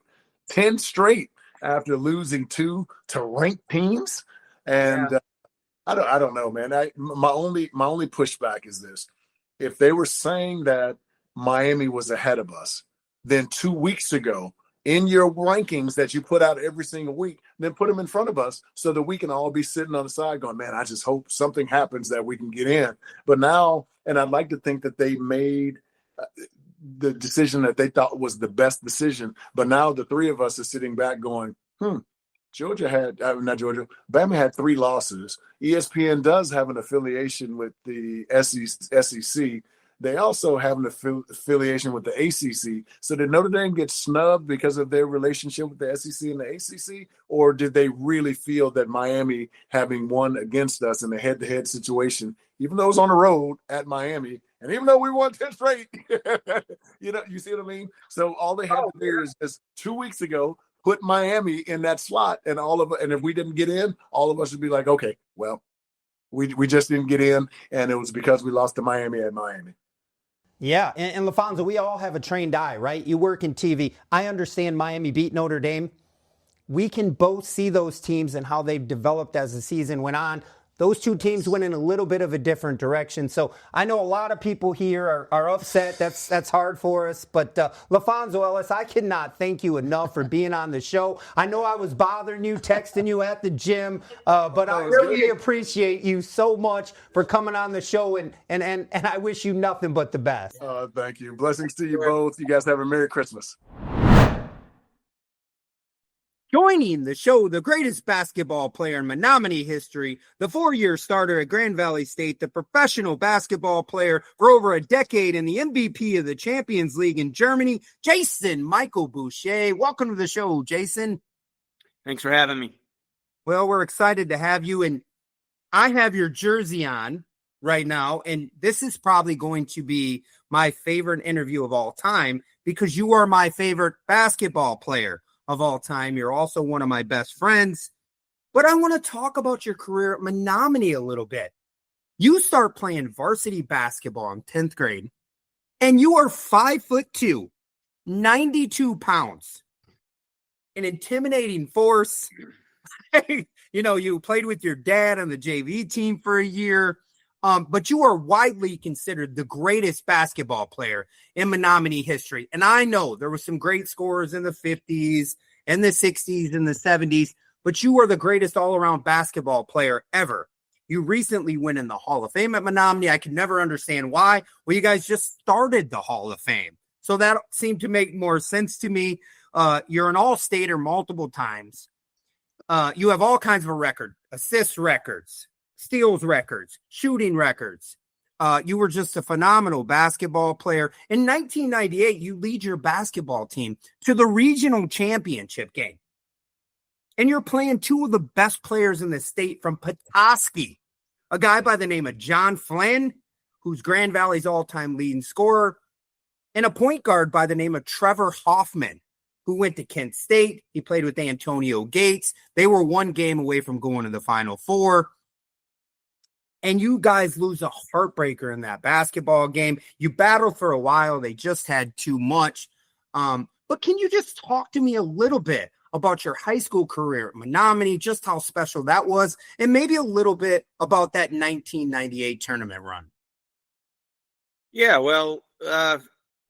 after losing 2 to ranked teams. And I don't know, man. My only pushback is this: if they were saying that Miami was ahead of us, then 2 weeks ago in your rankings that you put out every single week, then put them in front of us so that we can all be sitting on the side going, man, I just hope something happens that we can get in. But now, and I'd like to think that they made the decision that they thought was the best decision. But now the three of us are sitting back going, Bama had 3 losses. ESPN does have an affiliation with the SEC. They also have an affiliation with the ACC. So did Notre Dame get snubbed because of their relationship with the SEC and the ACC? Or did they really feel that Miami, having won against us in a head-to-head situation, even though it was on the road at Miami, and even though we won 10 straight, you see what I mean? So all they had to do is just 2 weeks ago, put Miami in that slot, and if we didn't get in, all of us would be like, okay, well, we just didn't get in, and it was because we lost to Miami at Miami. Yeah, and LaPhonso, we all have a trained eye, right? You work in TV. I understand Miami beat Notre Dame. We can both see those teams and how they've developed as the season went on. Those two teams went in a little bit of a different direction. So I know a lot of people here are upset. That's hard for us. But LaPhonso Ellis, I cannot thank you enough for being on the show. I know I was bothering you, texting you at the gym, but I really appreciate you so much for coming on the show, and I wish you nothing but the best. Thank you. Blessings to you both. You guys have a Merry Christmas. Joining the show, the greatest basketball player in Menominee history, the 4-year starter at Grand Valley State, the professional basketball player for over a decade, and the MVP of the Champions League in Germany, Jason Michael Boucher. Welcome to the show, Jason. Thanks for having me. Well, we're excited to have you, and I have your jersey on right now, and this is probably going to be my favorite interview of all time because you are my favorite basketball player of all time. You're also one of my best friends. But I want to talk about your career at Menominee a little bit. You start playing varsity basketball in 10th grade, and you are 5'2", 92 pounds, an intimidating force. You played with your dad on the JV team for a year. But you are widely considered the greatest basketball player in Menominee history. And I know there were some great scorers in the 50s and the 60s and the 70s, but you are the greatest all-around basketball player ever. You recently went in the Hall of Fame at Menominee. I could never understand why. Well, you guys just started the Hall of Fame. So that seemed to make more sense to me. You're an all-stater multiple times. You have all kinds of a record, assist records, steals records, shooting records. You were just a phenomenal basketball player. In 1998, you lead your basketball team to the regional championship game. And you're playing two of the best players in the state from Petoskey, a guy by the name of John Flynn, who's Grand Valley's all-time leading scorer, and a point guard by the name of Trevor Hoffman, who went to Kent State. He played with Antonio Gates. They were one game away from going to the Final Four. And you guys lose a heartbreaker in that basketball game. You battled for a while. They just had too much. But can you just talk to me a little bit about your high school career at Menominee, just how special that was, and maybe a little bit about that 1998 tournament run? Yeah, well,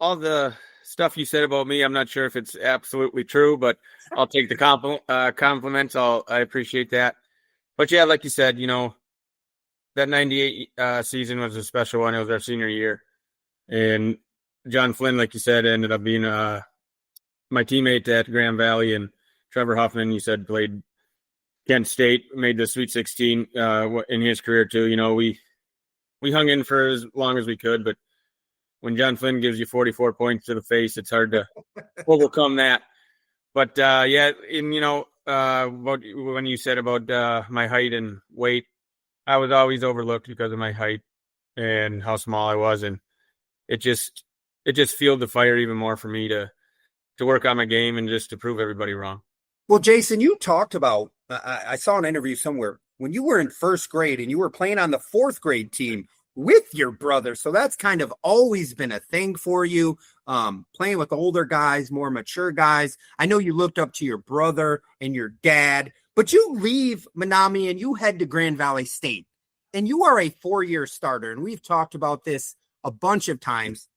all the stuff you said about me, I'm not sure if it's absolutely true, but I'll take the compliments. I appreciate that. But yeah, like you said, that 98 season was a special one. It was our senior year. And John Flynn, like you said, ended up being my teammate at Grand Valley. And Trevor Hoffman, you said, played Kent State, made the Sweet 16 in his career too. We hung in for as long as we could, but when John Flynn gives you 44 points to the face, it's hard to overcome that. But, about when you said about my height and weight, I was always overlooked because of my height and how small I was. And it just fueled the fire even more for me to work on my game and just to prove everybody wrong. Well, Jason, you talked about, I saw an interview somewhere when you were in first grade and you were playing on the fourth grade team with your brother. So that's kind of always been a thing for you, playing with older guys, more mature guys. I know you looked up to your brother and your dad, but you leave Menominee and you head to Grand Valley State, and you are a 4-year starter. And we've talked about this a bunch of times.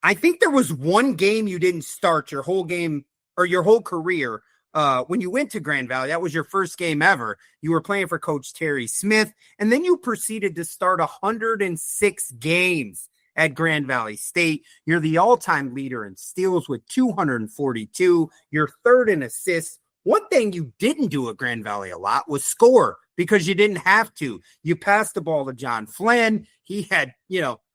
I think there was one game you didn't start your whole game or your whole career, when you went to Grand Valley, that was your first game ever. You were playing for Coach Terry Smith, and then you proceeded to start 106 games at Grand Valley State. You're the all-time leader in steals with 242. You're third in assists. One thing you didn't do at Grand Valley a lot was score because you didn't have to. You passed the ball to John Flynn. He had,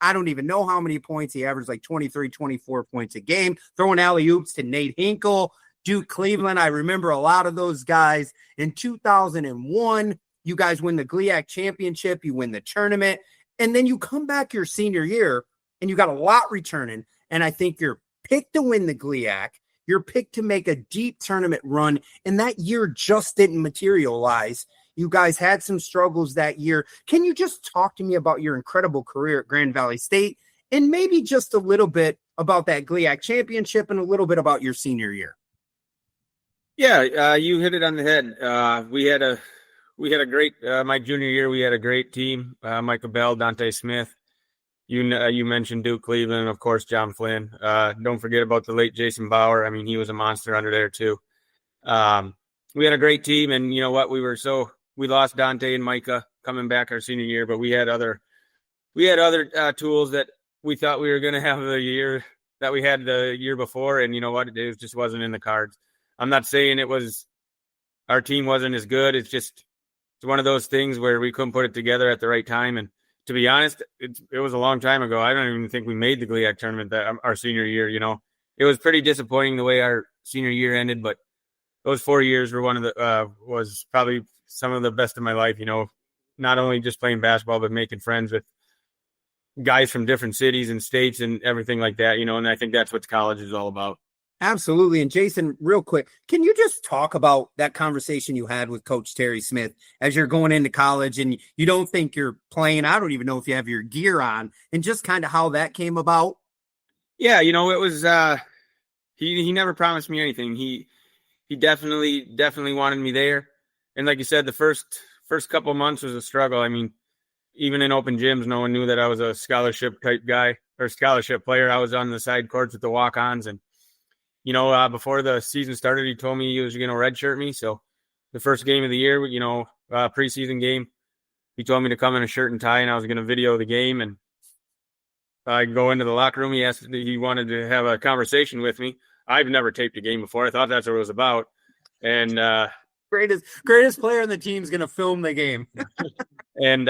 I don't even know how many points. He averaged like 23, 24 points a game, throwing alley-oops to Nate Hinkle, Duke Cleveland. I remember a lot of those guys. In 2001, you guys win the GLIAC championship. You win the tournament. And then you come back your senior year, and you got a lot returning. And I think you're picked to win the GLIAC. You're picked to make a deep tournament run. And that year just didn't materialize. You guys had some struggles that year. Can you just talk to me about your incredible career at Grand Valley State and maybe just a little bit about that GLIAC championship and a little bit about your senior year? Yeah, you hit it on the head. We had a great my junior year. We had a great team. Michael Bell, Dante Smith. You mentioned Duke Cleveland, and of course John Flynn. Don't forget about the late Jason Bauer. I mean, he was a monster under there too. We had a great team, and you know what? We lost Dante and Micah coming back our senior year, but we had other tools that we thought we were going to have the year that we had the year before, and you know what? It just wasn't in the cards. I'm not saying our team wasn't as good. It's one of those things where we couldn't put it together at the right time. And to be honest, it was a long time ago. I don't even think we made the GLIAC tournament our senior year. It was pretty disappointing the way our senior year ended, but those 4 years were was probably some of the best of my life. Not only just playing basketball, but making friends with guys from different cities and states and everything like that. And I think that's what college is all about. Absolutely. And Jason, real quick, can you just talk about that conversation you had with Coach Terry Smith as you're going into college and you don't think you're playing? I don't even know if you have your gear on, and just kind of how that came about. Yeah. It was, he never promised me anything. He definitely wanted me there. And like you said, the first couple of months was a struggle. I mean, even in open gyms, no one knew that I was a scholarship type guy or scholarship player. I was on the side courts with the walk-ons, and before the season started, he told me he was going to redshirt me. So the first game of the year, preseason game, he told me to come in a shirt and tie, and I was going to video the game. And I go into the locker room. He wanted to have a conversation with me. I've never taped a game before. I thought that's what it was about. And greatest player in the team's going to film the game. And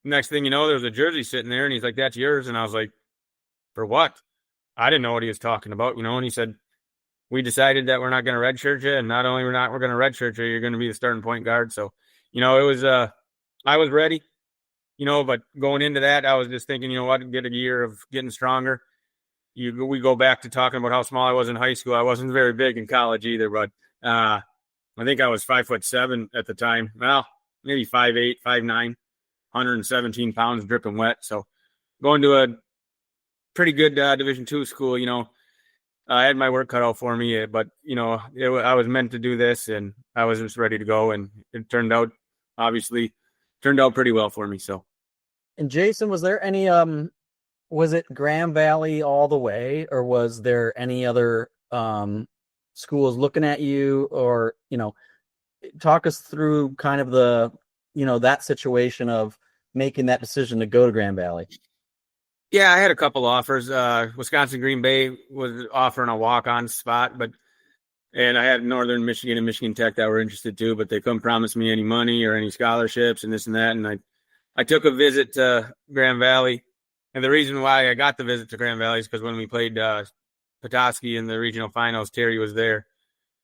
next thing you know, there was a jersey sitting there, and he's like, "That's yours." And I was like, "For what?" I didn't know what he was talking about, and he said, "We decided that we're not going to redshirt you, and not only we're going to redshirt you, you're going to be the starting point guard." So, it was I was ready, but going into that, I was just thinking, get a year of getting stronger. We go back to talking about how small I was in high school. I wasn't very big in college either, but I think I was 5'7" at the time. Well, maybe 5'8", 5'9", 117 pounds, dripping wet. So going to a pretty good Division II school, I had my work cut out for me, but I was meant to do this, and I was just ready to go, and it turned out pretty well for me. So, and Jason, was there any was it Grand Valley all the way, or was there any other schools looking at you, or talk us through kind of the that situation of making that decision to go to Grand Valley? Yeah, I had a couple offers. Wisconsin Green Bay was offering a walk-on spot, and I had Northern Michigan and Michigan Tech that were interested too, but they couldn't promise me any money or any scholarships and this and that. And I took a visit to Grand Valley, and the reason why I got the visit to Grand Valley is because when we played Petoskey in the regional finals, Terry was there,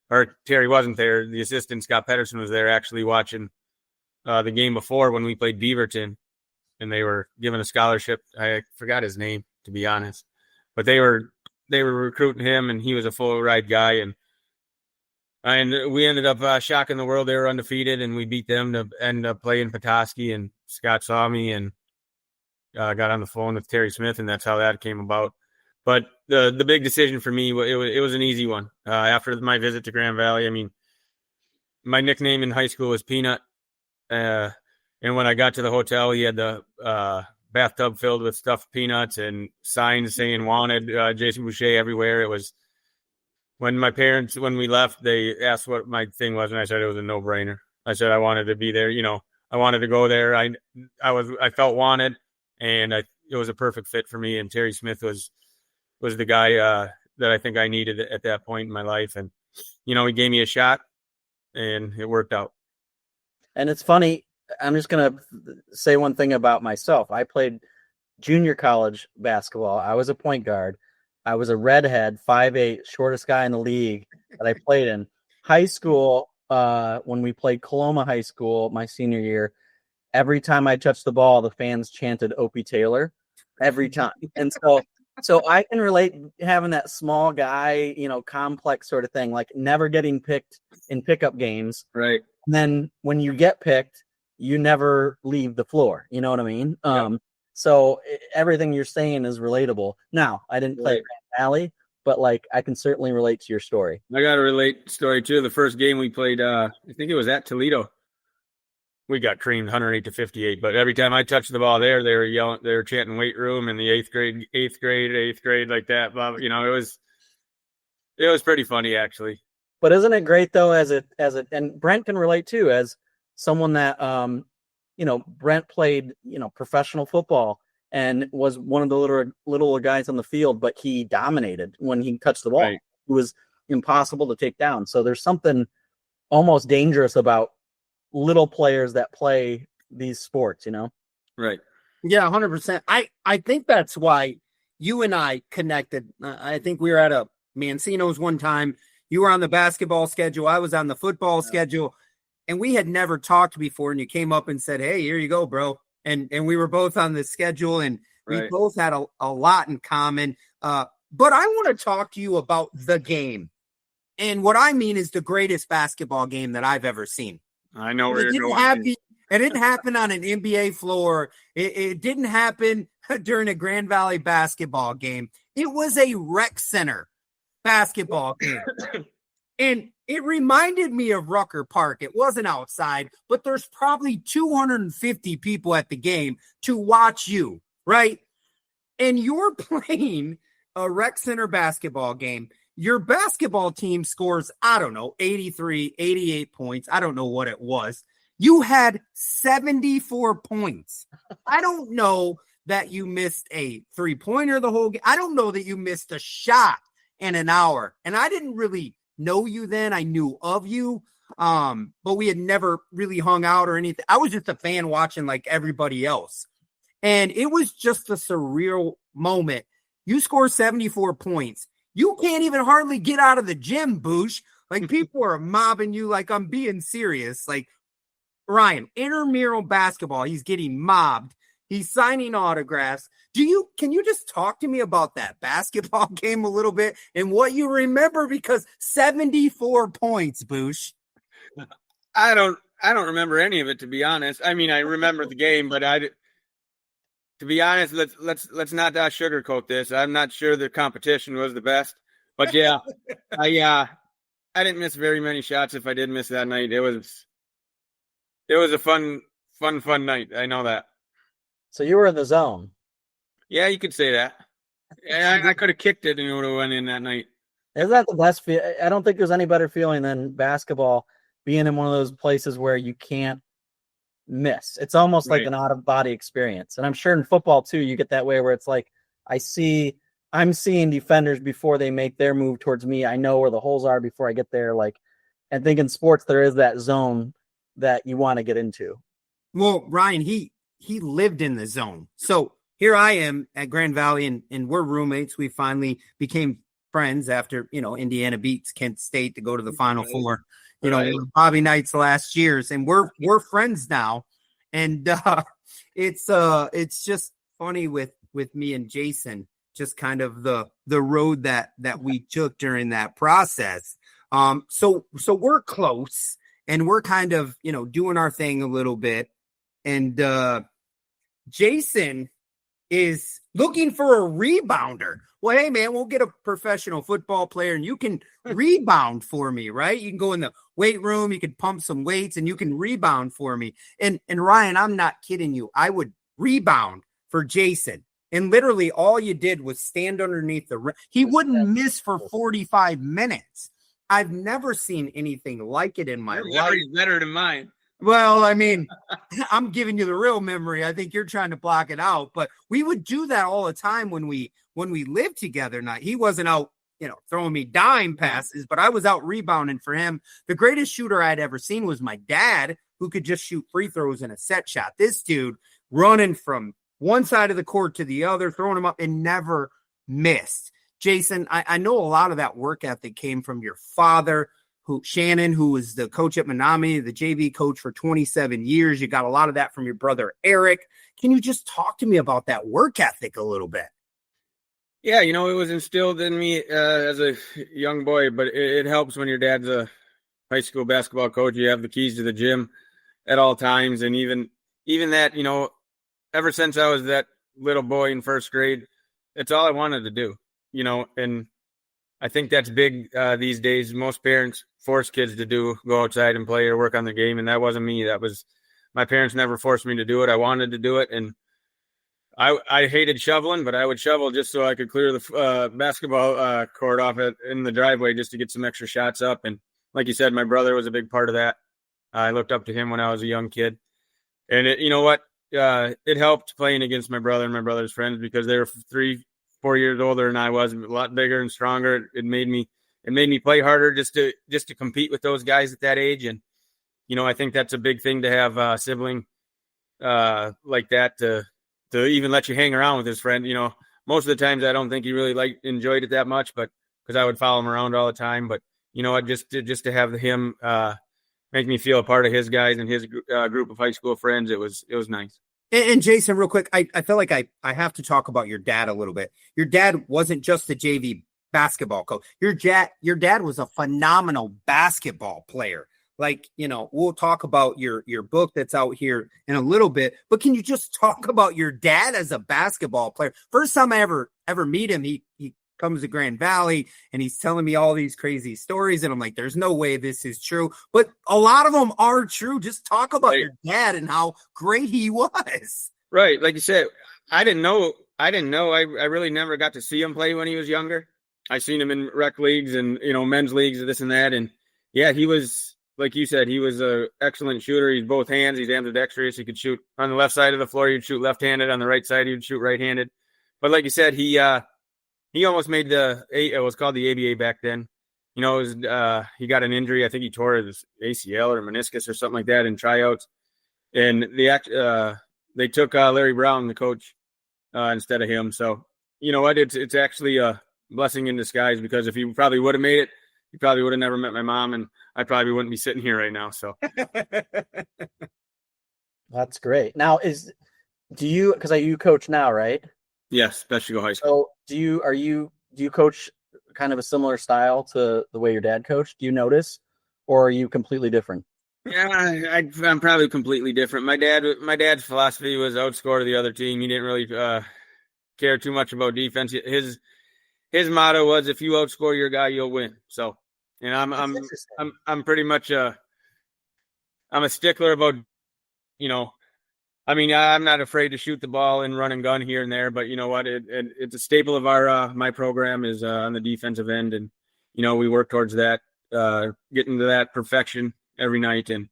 or Terry wasn't there. The assistant Scott Pedersen was there actually watching the game before when we played Beaverton. And they were giving a scholarship. I forgot his name, to be honest, but they were recruiting him, and he was a full ride guy. And we ended up shocking the world. They were undefeated, and we beat them to end up playing Petoskey. And Scott saw me and got on the phone with Terry Smith, and that's how that came about. But the big decision for me, it was an easy one. After my visit to Grand Valley, I mean, my nickname in high school was Peanut. And when I got to the hotel, he had the bathtub filled with stuffed peanuts and signs saying wanted, Jason Boucher everywhere. It was when we left, they asked what my thing was, and I said it was a no-brainer. I said I wanted to be there. I wanted to go there. I felt wanted, and it was a perfect fit for me. And Terry Smith was the guy that I think I needed at that point in my life. And he gave me a shot, and it worked out. And it's funny. I'm just gonna say one thing about myself. I played junior college basketball. I was a point guard. I was a redhead, 5'8", shortest guy in the league that I played in. High school, when we played Coloma High School my senior year, every time I touched the ball, the fans chanted Opie Taylor every time. And so I can relate having that small guy, complex sort of thing, like never getting picked in pickup games. Right. And then when you get picked, you never leave the floor. You know what I mean? Yep. So everything you're saying is relatable. Now, I didn't play at Grand Valley, but I can certainly relate to your story. I got a relate story too. The first game we played, I think it was at Toledo. We got creamed 108-58, but every time I touched the ball there, they were yelling, they were chanting weight room in the eighth grade, like that. Blah, it was pretty funny actually. But isn't it great though, and Brent can relate too, as someone that, Brent played, professional football and was one of the little guys on the field, but he dominated when he touched the ball. Right. It was impossible to take down. So there's something almost dangerous about little players that play these sports, Right. Yeah, 100%. I think that's why you and I connected. I think we were at a Mancino's one time. You were on the basketball schedule. I was on the football schedule. And we had never talked before, and you came up and said, "Hey, here you go, bro." And we were both on the schedule, and we both had a lot in common. But I want to talk to you about the game. And what I mean is the greatest basketball game that I've ever seen. I know where you're going. It didn't happen on an NBA floor. It didn't happen during a Grand Valley basketball game. It was a rec center basketball game. And it reminded me of Rucker Park. It wasn't outside, but there's probably 250 people at the game to watch you, right? And you're playing a rec center basketball game. Your basketball team scores, 83, 88 points. I don't know what it was. You had 74 points. I don't know that you missed a three-pointer the whole game. I don't know that you missed a shot in an hour. And I didn't really know you then. I knew of you, but we had never really hung out or anything. I was just a fan watching like everybody else. And it was just a surreal moment. You score 74 points. You can't even hardly get out of the gym, Boucher. Like people are mobbing you. Like I'm being serious. Like Ryan, intramural basketball, he's getting mobbed. He's signing autographs. Can you just talk to me about that basketball game a little bit and what you remember? Because 74 points, Boucher. I don't remember any of it, to be honest. I mean, I remember the game, but to be honest, let's not sugarcoat this. I'm not sure the competition was the best, but yeah, I didn't miss very many shots. If I did miss that night, it was a fun night. I know that. So you were in the zone. Yeah, you could say that. Yeah, I could have kicked it and it would have went in that night. Isn't that the best feel? I don't think there's any better feeling than basketball being in one of those places where you can't miss. It's almost like an out-of-body experience. And I'm sure in football, too, you get that way where it's like, I'm seeing defenders before they make their move towards me. I know where the holes are before I get there. I think in sports, there is that zone that you want to get into. Well, Ryan, he lived in the zone. So here I am at Grand Valley, and we're roommates. We finally became friends after, Indiana beats Kent State to go to the Final Four. Bobby Knight's last years, and we're friends now. And it's just funny with me and Jason, just kind of the road that we took during that process. So we're close, and we're kind of doing our thing a little bit. And Jason is looking for a rebounder. Well, hey, man, we'll get a professional football player, and you can rebound for me, right? You can go in the weight room, you can pump some weights, and you can rebound for me. And Ryan, I'm not kidding you. I would rebound for Jason. And literally all you did was stand underneath the rim. He wouldn't miss for 45 minutes. I've never seen anything like it in my Your life. memory's better than mine. Well, I mean, I'm giving you the real memory. I think you're trying to block it out, but we would do that all the time when we lived together. Now, he wasn't out, throwing me dime passes, but I was out rebounding for him. The greatest shooter I'd ever seen was my dad, who could just shoot free throws in a set shot. This dude running from one side of the court to the other, throwing them up, and never missed. Jason, I know a lot of that work ethic came from your father, Shannon, who was the coach at Minami, the JV coach for 27 years. You got a lot of that from your brother, Eric. Can you just talk to me about that work ethic a little bit? Yeah, it was instilled in me as a young boy, but it helps when your dad's a high school basketball coach. You have the keys to the gym at all times. And even that, ever since I was that little boy in first grade, it's all I wanted to do, and I think that's big these days. Most parents force kids to go outside and play or work on the game. And that wasn't me. My parents never forced me to do it. I wanted to do it. And I hated shoveling, but I would shovel just so I could clear the basketball court off in the driveway just to get some extra shots up. And like you said, my brother was a big part of that. I looked up to him when I was a young kid. And it helped playing against my brother and my brother's friends because they were 3-4 years older than I was, a lot bigger and stronger. It made me play harder just to compete with those guys at that age. And, I think that's a big thing to have a sibling like that to even let you hang around with his friend. Most of the times I don't think he really enjoyed it that much, but because I would follow him around all the time. But, just to have him make me feel a part of his guys and his group of high school friends, it was nice. And Jason, real quick, I feel like I have to talk about your dad a little bit. Your dad wasn't just a JV basketball coach. Your dad was a phenomenal basketball player. We'll talk about your book that's out here in a little bit, but can you just talk about your dad as a basketball player? First time I ever meet him, he comes to Grand Valley and he's telling me all these crazy stories. And I'm like, there's no way this is true, but a lot of them are true. Just talk about your dad and how great he was. Right. Like you said, I didn't know. I really never got to see him play when he was younger. I seen him in rec leagues and, men's leagues and this and that. And yeah, he was, like you said, he was an excellent shooter. He's both hands. He's ambidextrous. He could shoot on the left side of the floor. He'd shoot left-handed. On the right side, he would shoot right-handed. But like you said, he almost made it was called the ABA back then. He got an injury. I think he tore his ACL or meniscus or something like that in tryouts. And they took Larry Brown, the coach, instead of him. So, you know what? It's actually a blessing in disguise because if he probably would have made it, he probably would have never met my mom, and I probably wouldn't be sitting here right now. So that's great. Now, because you coach now, right? Yes, Best Chicago High School. So do you coach kind of a similar style to the way your dad coached? Do you notice, or are you completely different? Yeah, I'm probably completely different. My dad's philosophy was outscore the other team. He didn't really care too much about defense. His motto was, if you outscore your guy, you'll win. So, and I'm pretty much I'm a stickler about, I'm not afraid to shoot the ball and run and gun here and there, but you know what? It's a staple of our my program is on the defensive end, and we work towards that, getting to that perfection every night, and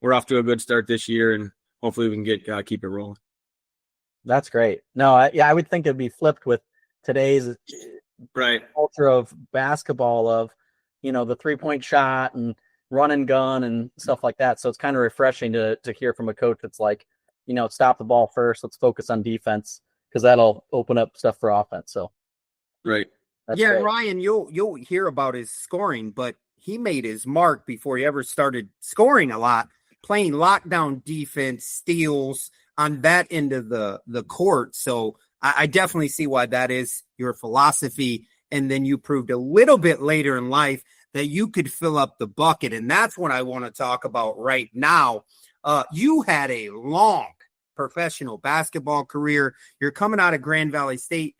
we're off to a good start this year, and hopefully we can keep it rolling. That's great. No, I would think it'd be flipped with today's culture of basketball of, the 3-point shot and run and gun and stuff like that. So it's kind of refreshing to hear from a coach that's like, stop the ball first. Let's focus on defense because that'll open up stuff for offense. So, right. Yeah, great. Ryan, you'll hear about his scoring, but he made his mark before he ever started scoring a lot, playing lockdown defense, steals on that end of the court. So I definitely see why that is your philosophy. And then you proved a little bit later in life that you could fill up the bucket. And that's what I want to talk about right now. You had a long professional basketball career. You're coming out of Grand Valley State.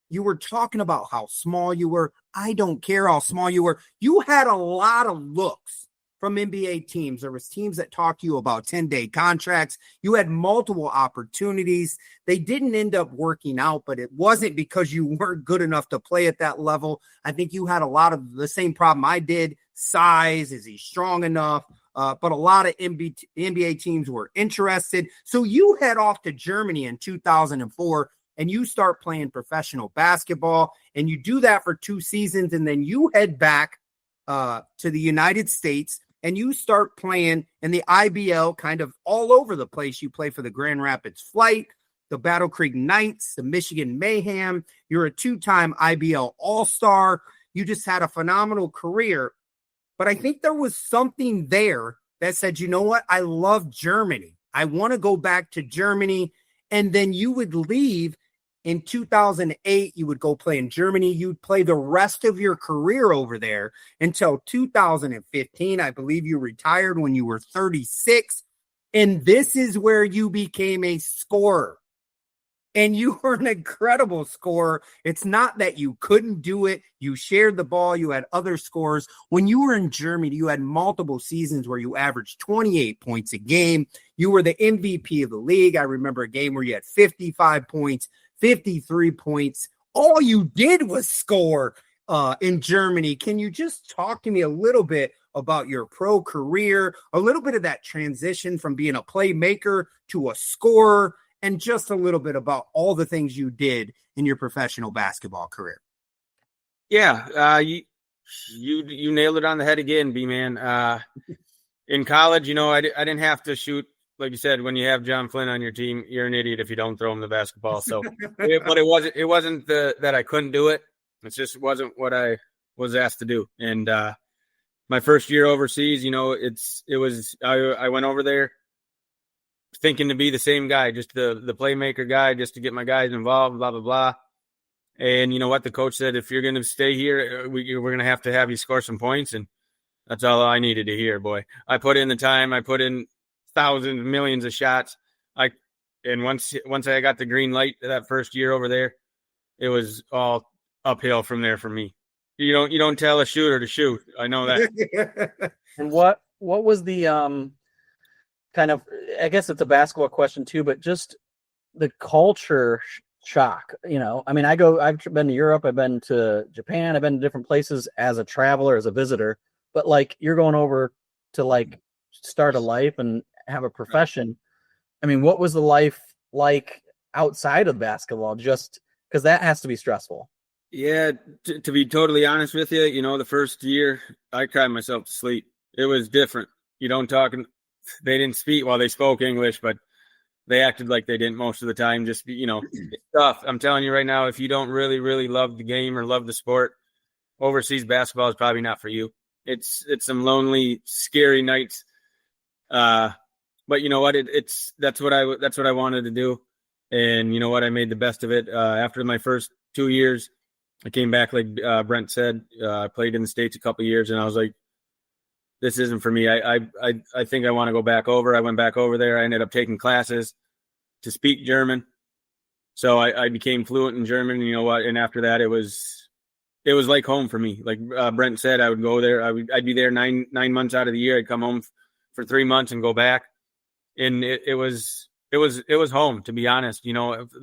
You were talking about how small you were. I don't care how small you were. You had a lot of looks from NBA teams. There was teams that talked to you about 10-day contracts. You had multiple opportunities. They didn't end up working out, but it wasn't because you weren't good enough to play at that level. I think you had a lot of the same problem I did. Size, is he strong enough? But a lot of NBA teams were interested. So you head off to Germany in 2004 and you start playing professional basketball, and you do that for 2 seasons. And then you head back to the United States and you start playing in the IBL kind of all over the place. You play for the Grand Rapids Flight, the Battle Creek Knights, the Michigan Mayhem. You're a 2-time IBL All-Star. You just had a phenomenal career. But I think there was something there that said, you know what? I love Germany. I want to go back to Germany. And then you would leave in 2008. You would go play in Germany. You'd play the rest of your career over there until 2015. I believe you retired when you were 36. And this is where you became a scorer. And you were an incredible scorer. It's not that you couldn't do it. You shared the ball. You had other scores. When you were in Germany, you had multiple seasons where you averaged 28 points a game. You were the MVP of the league. I remember a game where you had 55 points, 53 points. All you did was score in Germany. Can you just talk to me a little bit about your pro career, a little bit of that transition from being a playmaker to a scorer, and just a little bit about all the things you did in your professional basketball career? Yeah, you nailed it on the head again, B-man. In college, I didn't have to shoot. Like you said, when you have John Flynn on your team, you're an idiot if you don't throw him the basketball. So, but it wasn't that I couldn't do it. It just wasn't what I was asked to do. And my first year overseas, I went over there thinking to be the same guy, just the playmaker guy, just to get my guys involved, blah, blah, blah. And you know what? The coach said, if you're going to stay here, we're going to have you score some points. And that's all I needed to hear, boy. I put in the time. I put in thousands, millions of shots. And once I got the green light that first year over there, it was all uphill from there for me. You don't tell a shooter to shoot. I know that. And what was the kind of, I guess it's a basketball question too, but just the culture shock, I mean, I've been to Europe, I've been to Japan, I've been to different places as a traveler, as a visitor, but like you're going over to like start a life and have a profession. I mean, what was the life like outside of basketball? Just because that has to be stressful. Yeah. To be totally honest with you, the first year I cried myself to sleep. It was different. They didn't speak. Well, they spoke English, but they acted like they didn't most of the time. Just, it's tough. I'm telling you right now, if you don't really, really love the game or love the sport, overseas basketball is probably not for you. It's some lonely, scary nights. But you know what? That's what I wanted to do. And you know what? I made the best of it. After my first 2 years, I came back, like Brent said, I played in the States a couple of years, and I was like, this isn't for me. I think I want to go back over. I went back over there. I ended up taking classes to speak German. So I became fluent in German. You know what? And after that, it was like home for me. Like Brent said, I would go there. I'd be there nine months out of the year. I'd come home for 3 months and go back. And it was home, to be honest.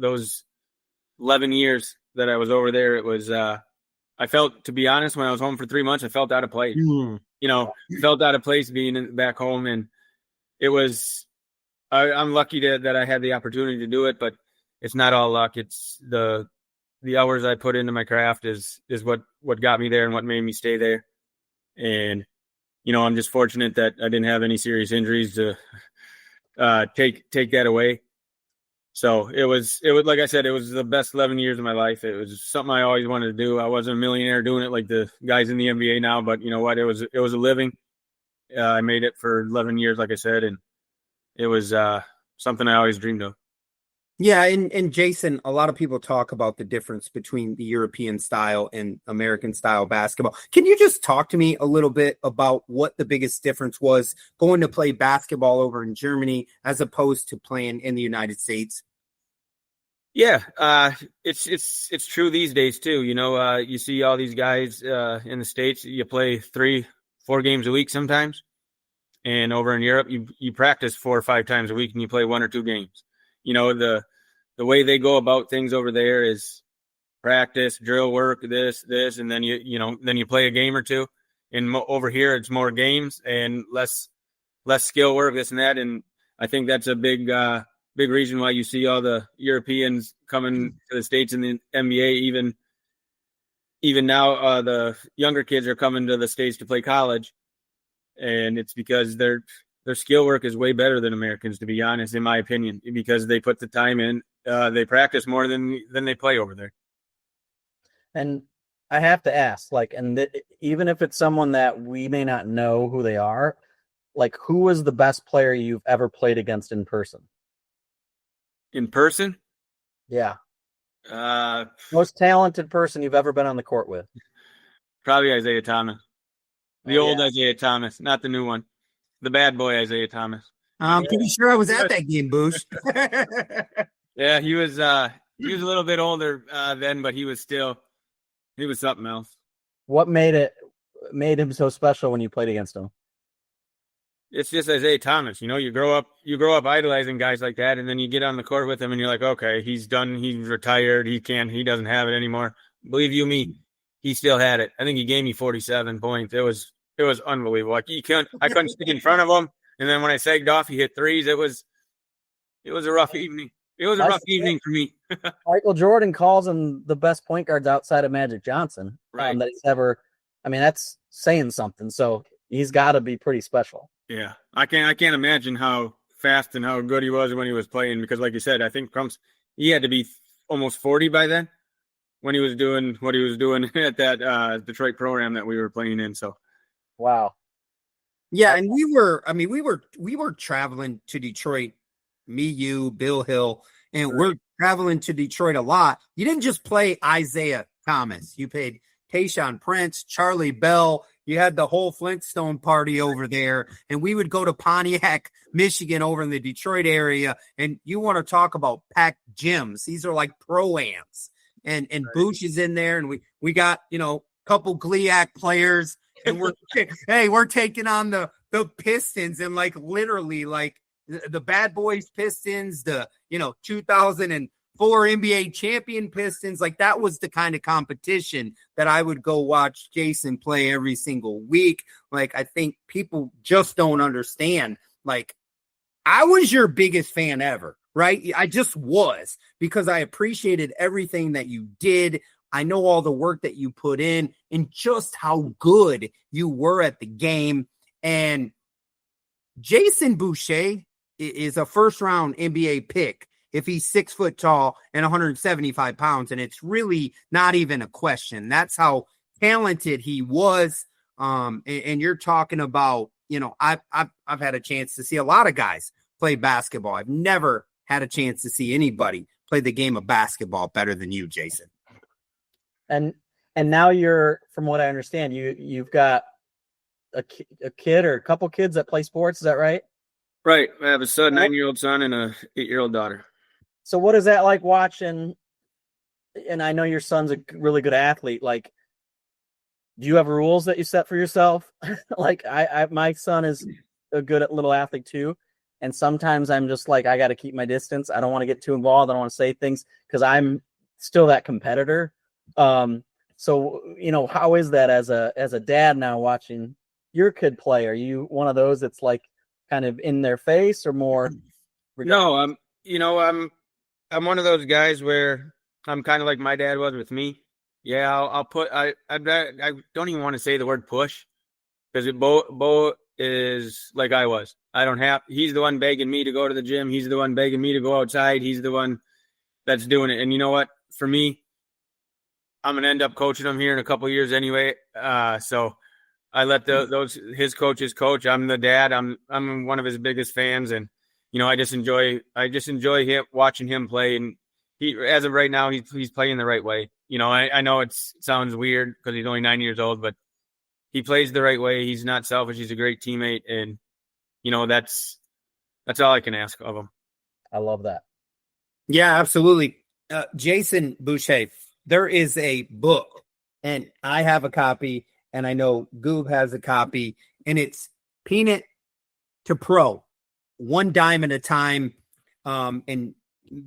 Those 11 years that I was over there, it was, I felt, to be honest, when I was home for 3 months, I felt out of place. Felt out of place being back home. And it was, I'm lucky that I had the opportunity to do it, but it's not all luck. It's the hours I put into my craft is what got me there and what made me stay there. And, I'm just fortunate that I didn't have any serious injuries to take that away. So it was like I said, it was the best 11 years of my life. It was something I always wanted to do. I wasn't a millionaire doing it like the guys in the NBA now, but you know what? It was a living. I made it for 11 years, like I said, and it was something I always dreamed of. Yeah, and Jason, a lot of people talk about the difference between the European style and American style basketball. Can you just talk to me a little bit about what the biggest difference was going to play basketball over in Germany as opposed to playing in the United States? Yeah, it's true these days too. You see all these guys in the States. You play 3-4 games a week sometimes. And over in Europe, you practice 4 or 5 times a week and you play 1 or 2 games. The way they go about things over there is practice, drill work, this, and then you play a game or two. And over here, it's more games and less skill work, this and that. And I think that's a big reason why you see all the Europeans coming to the States in the NBA. Even now, the younger kids are coming to the States to play college. And it's because their skill work is way better than Americans, to be honest, in my opinion, because they put the time in. They practice more than they play over there. And I have to ask, even if it's someone that we may not know who they are, who was the best player you've ever played against in person? In person? Yeah. Most talented person you've ever been on the court with? Probably Isaiah Thomas. The old Isaiah Thomas, not the new one. The bad boy Isaiah Thomas. I'm pretty sure I was at that game, Boosh. Yeah, he was a little bit older then, but he was something else. What made him so special when you played against him? It's just Isaiah Thomas. You grow up idolizing guys like that, and then you get on the court with him and you're like, okay, he's done, he's retired, he doesn't have it anymore. Believe you me, he still had it. I think he gave me 47 points. It was unbelievable. I couldn't stick in front of him. And then when I sagged off, he hit threes. It was a rough evening. It was a rough evening for me. Michael Jordan calls him the best point guards outside of Magic Johnson right. That he's ever. I mean, that's saying something. So he's got to be pretty special. Yeah, I can't imagine how fast and how good he was when he was playing. Because, like you said, I think he had to be almost 40 by then when he was doing what he was doing at that Detroit program that we were playing in. So. Wow. Yeah, and we were traveling to Detroit, me, you, Bill Hill, and we're traveling to Detroit a lot. You didn't just play Isaiah Thomas. You played Tayshaun Prince, Charlie Bell. You had the whole Flintstone party over there, and we would go to Pontiac, Michigan, over in the Detroit area, and you want to talk about packed gyms. These are like pro-ams, and Booch is in there, and we got, couple GLIAC players. And we're taking on the Pistons, and literally the bad boys Pistons, the 2004 NBA champion Pistons. That was the kind of competition that I would go watch Jason play every single week. I think people just don't understand. I was your biggest fan ever, right? I just was, because I appreciated everything that you did. I know all the work that you put in and just how good you were at the game. And Jason Boucher is a first-round NBA pick if he's 6 foot tall and 175 pounds, and it's really not even a question. That's how talented he was. And you're talking about, I've had a chance to see a lot of guys play basketball. I've never had a chance to see anybody play the game of basketball better than you, Jason. And now you're, from what I understand, you've got a kid or a couple kids that play sports. Is that right? Right. I have a 9-year-old son and a 8-year-old daughter. So what is that like watching? And I know your son's a really good athlete. Do you have rules that you set for yourself? My son is a good little athlete too. And sometimes I'm just I got to keep my distance. I don't want to get too involved. I don't want to say things because I'm still that competitor. So, how is that as a dad now watching your kid play? Are you one of those that's kind of in their face or more? No, I'm one of those guys where I'm kind of like my dad was with me. Yeah, I don't even want to say the word push because Bo is like I was. He's the one begging me to go to the gym. He's the one begging me to go outside. He's the one that's doing it. And you know what? For me, I'm going to end up coaching him here in a couple of years anyway. So I let his coaches coach. I'm the dad. I'm one of his biggest fans. And, I just enjoy him watching him play. And he, as of right now, he's playing the right way. I know it sounds weird because he's only 9 years old, but he plays the right way. He's not selfish. He's a great teammate. And, that's all I can ask of him. I love that. Yeah, absolutely. Jason Boucher, there is a book, and I have a copy, and I know Goob has a copy, and it's Peanut to Pro, One Dime at a Time. And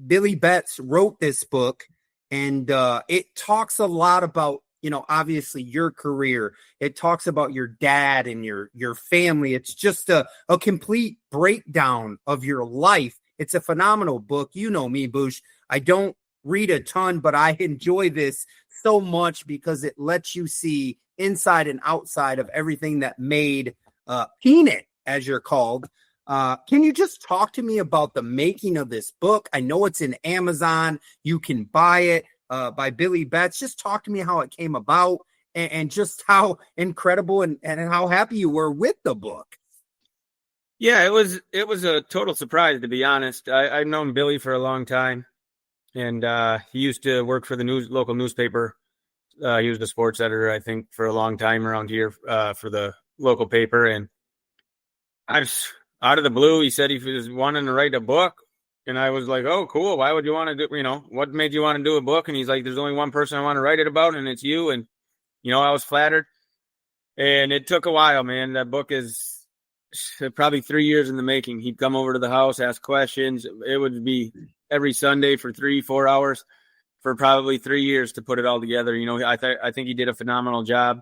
Billy Betts wrote this book, and it talks a lot about, obviously your career. It talks about your dad and your family. It's just a complete breakdown of your life. It's a phenomenal book. You know me, Bouch. I don't read a ton, but I enjoy this so much because it lets you see inside and outside of everything that made Peanut, as you're called. Can you just talk to me about the making of this book? I know it's in Amazon. You can buy it by Billy Betts. Just talk to me how it came about and just how incredible and how happy you were with the book. Yeah, it was a total surprise, to be honest. I've known Billy for a long time, and he used to work for the local newspaper. He was the sports editor, I think, for a long time around here for the local paper. And I just, out of the blue, he said he was wanting to write a book. And I was like, oh, cool. Why would you want to do, what made you want to do a book? And he's like, there's only one person I want to write it about, and it's you. And, I was flattered. And it took a while, man. That book is probably 3 years in the making. He'd come over to the house, ask questions. It would be every Sunday for 3-4 hours for probably 3 years to put it all together. I think he did a phenomenal job.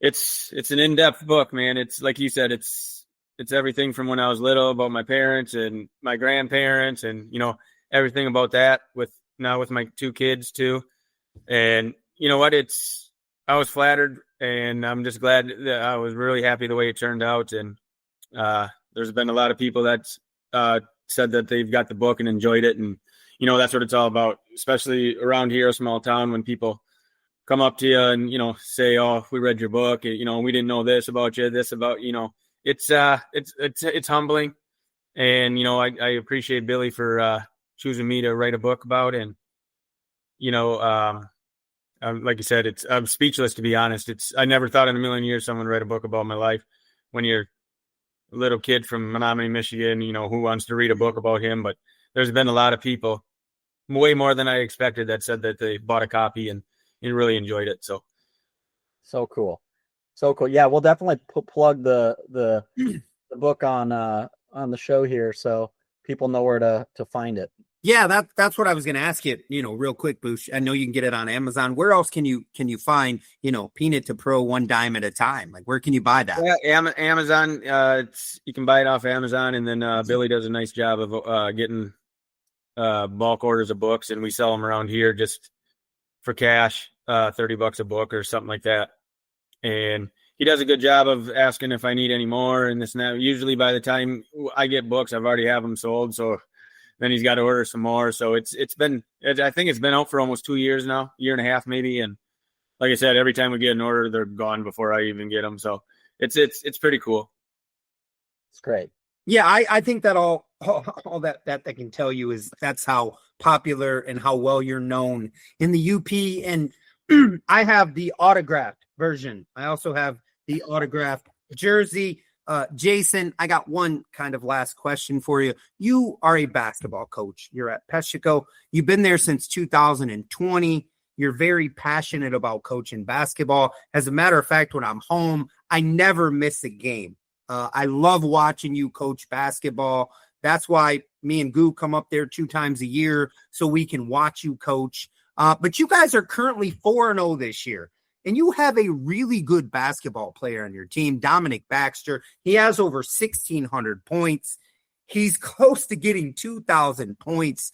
It's an in-depth book, man. It's like you said, it's everything from when I was little about my parents and my grandparents and, everything about that with my 2 kids too. And you know what? I was flattered, and I'm just glad that I was really happy the way it turned out. And there's been a lot of people that said that they've got the book and enjoyed it. And, that's what it's all about, especially around here, a small town, when people come up to you and, say, oh, we read your book, we didn't know this about you, it's humbling. And, I appreciate Billy for choosing me to write a book about. And, like you said, I'm speechless, to be honest. I never thought in a million years someone would write a book about my life. When you're a little kid from Menominee, Michigan, who wants to read a book about him? But there's been a lot of people, way more than I expected, that said that they bought a copy and really enjoyed it. So cool. Yeah, we'll definitely plug the book on the show here, so people know where to find it. Yeah, that's what I was going to ask you, real quick, Bouch. I know you can get it on Amazon. Where else can you find, Peanut to Pro, One Dime at a Time? Like, where can you buy that? Yeah, Amazon. You can buy it off Amazon, and then Billy does a nice job of getting bulk orders of books, and we sell them around here just for cash, $30 a book or something like that. And he does a good job of asking if I need any more and this and that. Usually by the time I get books, I've already have them sold. So then he's got to order some more. So I think it's been out for almost 2 years now, year and a half maybe. And like I said, every time we get an order, they're gone before I even get them. So it's pretty cool. It's great. Yeah, I think that all that I can tell you is that's how popular and how well you're known in the UP. And I have the autographed version. I also have the autographed jersey. Jason, I got one kind of last question for you. You are a basketball coach. You're at Peschico. You've been there since 2020. You're very passionate about coaching basketball. As a matter of fact, when I'm home, I never miss a game. I love watching you coach basketball. That's why me and Goo come up there 2 times a year so we can watch you coach. But you guys are currently 4-0 this year. And you have a really good basketball player on your team, Dominic Baxter. He has over 1,600 points. He's close to getting 2,000 points.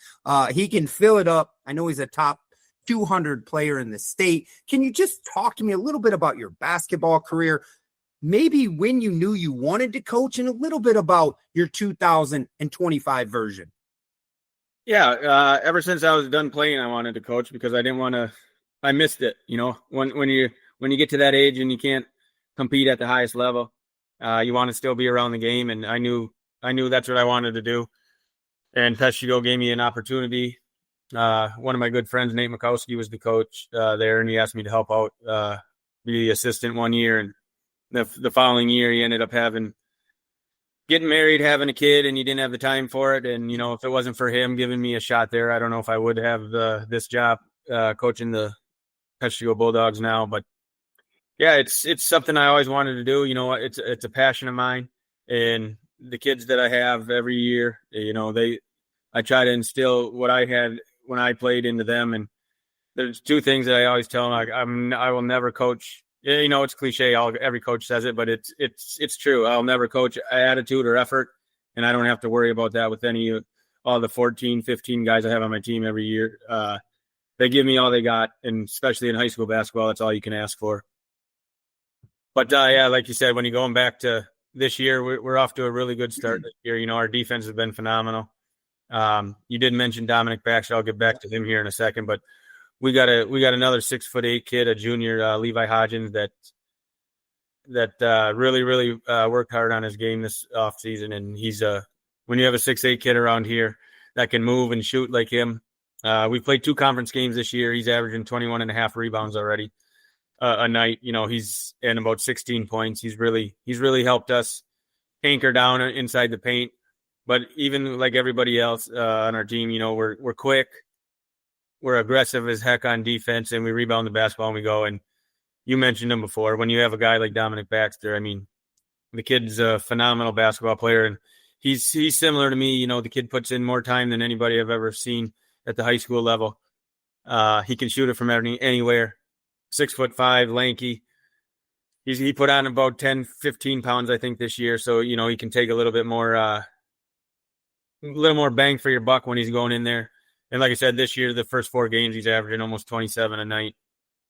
He can fill it up. I know he's a top 200 player in the state. Can you just talk to me a little bit about your basketball career? Maybe when you knew you wanted to coach, and a little bit about your 2025 version. Yeah, ever since I was done playing, I wanted to coach because I missed it. When you get to that age and you can't compete at the highest level, you want to still be around the game. And I knew that's what I wanted to do. And Peschico gave me an opportunity. One of my good friends, Nate Mikowski, was the coach there, and he asked me to help out, be the assistant 1 year. And the following year, he ended up getting married, having a kid, and he didn't have the time for it. And, if it wasn't for him giving me a shot there, I don't know if I would have this job coaching the Peschico Bulldogs now. But yeah, it's something I always wanted to do. It's a passion of mine. And the kids that I have every year, I try to instill what I had when I played into them. And there's two things that I always tell them. I will never coach. It's cliche. Every coach says it, but it's true. I'll never coach attitude or effort, and I don't have to worry about that with all the 14, 15 guys I have on my team every year. They give me all they got, and especially in high school basketball, that's all you can ask for. But like you said, when you're going back to this year, we're off to a really good start this year. Our defense has been phenomenal. You did mention Dominic Baxter. I'll get back to him here in a second, but we got another 6'8" kid, a junior, Levi Hodgins, that really worked hard on his game this offseason. And he's when you have a 6'8" kid around here that can move and shoot like him. We played 2 conference games this year. He's averaging 21.5 rebounds already a night. He's in about 16 points. He's really helped us anchor down inside the paint. But even like everybody else on our team, we're quick. We're aggressive as heck on defense, and we rebound the basketball and we go. And you mentioned him before. When you have a guy like Dominic Baxter, the kid's a phenomenal basketball player, and he's similar to me. The kid puts in more time than anybody I've ever seen at the high school level. He can shoot it from anywhere. 6'5", lanky. He put on about 10, 15 pounds, I think, this year. So, he can take a little bit more, bang for your buck when he's going in there. And like I said, this year, the first 4 games, he's averaging almost 27 a night.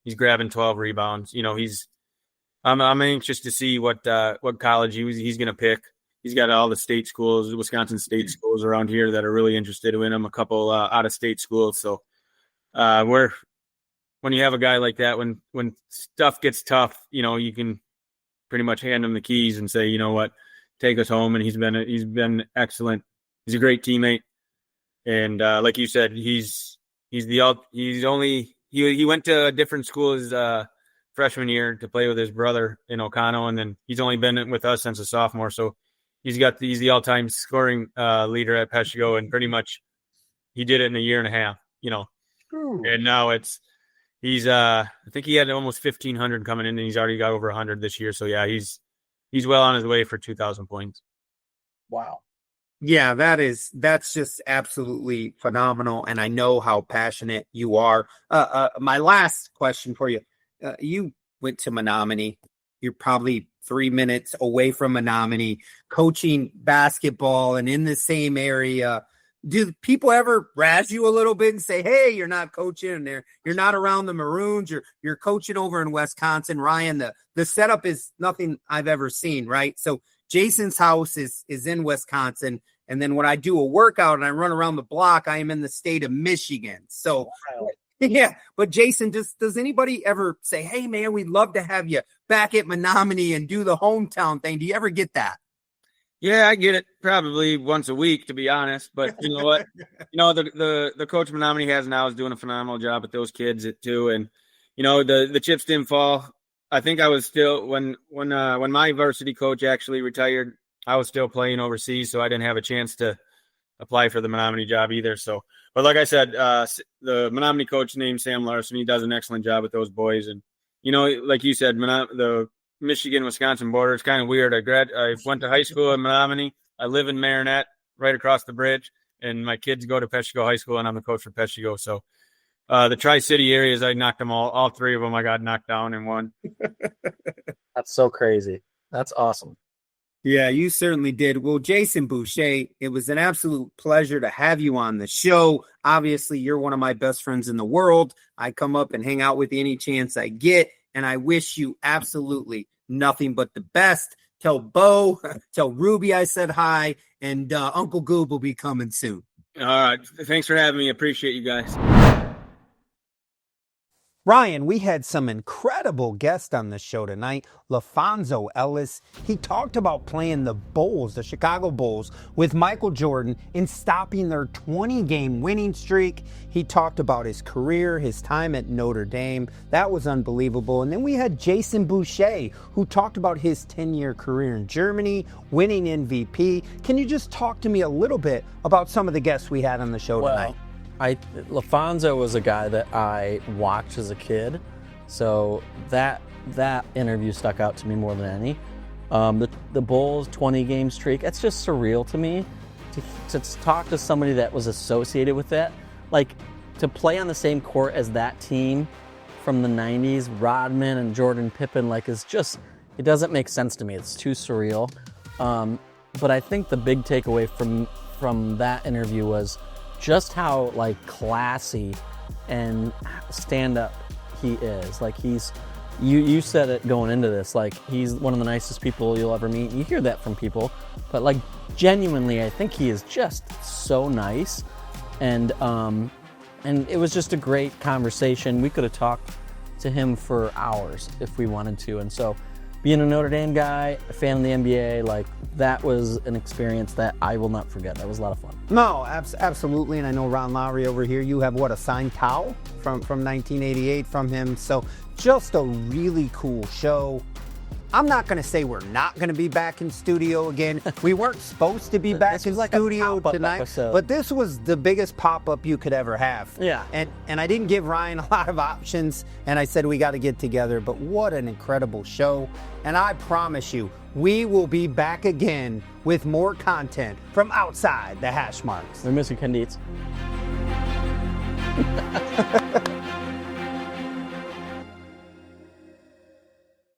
He's grabbing 12 rebounds. I'm anxious to see what college he's going to pick. He's got all the state schools, Wisconsin state schools around here that are really interested in him, a couple out-of-state schools. So when you have a guy like that, when stuff gets tough, you can pretty much hand him the keys and say, take us home. And he's been excellent. He's a great teammate. And like you said, he went to a different school his freshman year to play with his brother in O'Connell, and then he's only been with us since a sophomore. So he's the all-time scoring leader at Peshigo, and pretty much he did it in a year and a half. And now I think he had almost 1,500 coming in, and he's already got over 100 this year. So yeah, he's well on his way for 2,000 points. Wow. Yeah, that's just absolutely phenomenal. And I know how passionate you are. My last question for you. You went to Menominee. You're probably 3 minutes away from Menominee, coaching basketball and in the same area. Do people ever razz you a little bit and say, hey, you're not coaching there. You're not around the Maroons. You're coaching over in Wisconsin. Ryan, the setup is nothing I've ever seen, right? So Jason's house is in Wisconsin. And then when I do a workout and I run around the block, I am in the state of Michigan. So, yeah. But Jason, does anybody ever say, hey, man, we'd love to have you back at Menominee and do the hometown thing? Do you ever get that? Yeah, I get it probably once a week, to be honest. But you know what? The coach Menominee has now is doing a phenomenal job with those kids too. And, the chips didn't fall. I think I was still when my varsity coach actually retired, I was still playing overseas, so I didn't have a chance to apply for the Menominee job either. So, but like I said, the Menominee coach named Sam Larson, he does an excellent job with those boys. And, like you said, the Michigan-Wisconsin border is kind of weird. I went to high school in Menominee. I live in Marinette, right across the bridge, and my kids go to Peshigo High School, and I'm the coach for Peshigo. So the Tri-City areas, I knocked them all 3 of them. I got knocked down in one. That's so crazy. That's awesome. Yeah, you certainly did. Well, Jason Boucher, it was an absolute pleasure to have you on the show. Obviously, you're one of my best friends in the world. I come up and hang out with you any chance I get, and I wish you absolutely nothing but the best. Tell Bo, tell Ruby I said hi, and Uncle Goob will be coming soon. All right. Thanks for having me. Appreciate you guys. Ryan, we had some incredible guests on the show tonight. LaPhonso Ellis, he talked about playing the Bulls, the Chicago Bulls, with Michael Jordan and stopping their 20-game winning streak. He talked about his career, his time at Notre Dame. That was unbelievable. And then we had Jason Boucher, who talked about his 10-year career in Germany, winning MVP. Can you just talk to me a little bit about some of the guests we had on the show tonight? LaPhonso was a guy that I watched as a kid, so that interview stuck out to me more than any. The Bulls 20-game streak, it's just surreal to me to talk to somebody that was associated with that. Like, to play on the same court as that team from the 90s, Rodman and Jordan Pippen, like, is just, it doesn't make sense to me. It's too surreal. But I think the big takeaway from that interview was just how, like, classy and stand-up he is. Like, you said it going into this, like, he's one of the nicest people you'll ever meet. You hear that from people, but, like, genuinely, I think he is just so nice. And it was just a great conversation. We could have talked to him for hours if we wanted to. And so, being a Notre Dame guy, a fan of the NBA, like, that was an experience that I will not forget. That was a lot of fun. No, absolutely. And I know Ron Lowry over here, you have a signed towel from 1988 from him. So just a really cool show. I'm not going to say we're not going to be back in studio again. We weren't supposed to be back in studio tonight, but this was the biggest pop-up you could ever have. Yeah. And I didn't give Ryan a lot of options, and I said we got to get together, but what an incredible show. And I promise you, we will be back again with more content from Outside the Hashmarks. We miss you, Ken Dietz.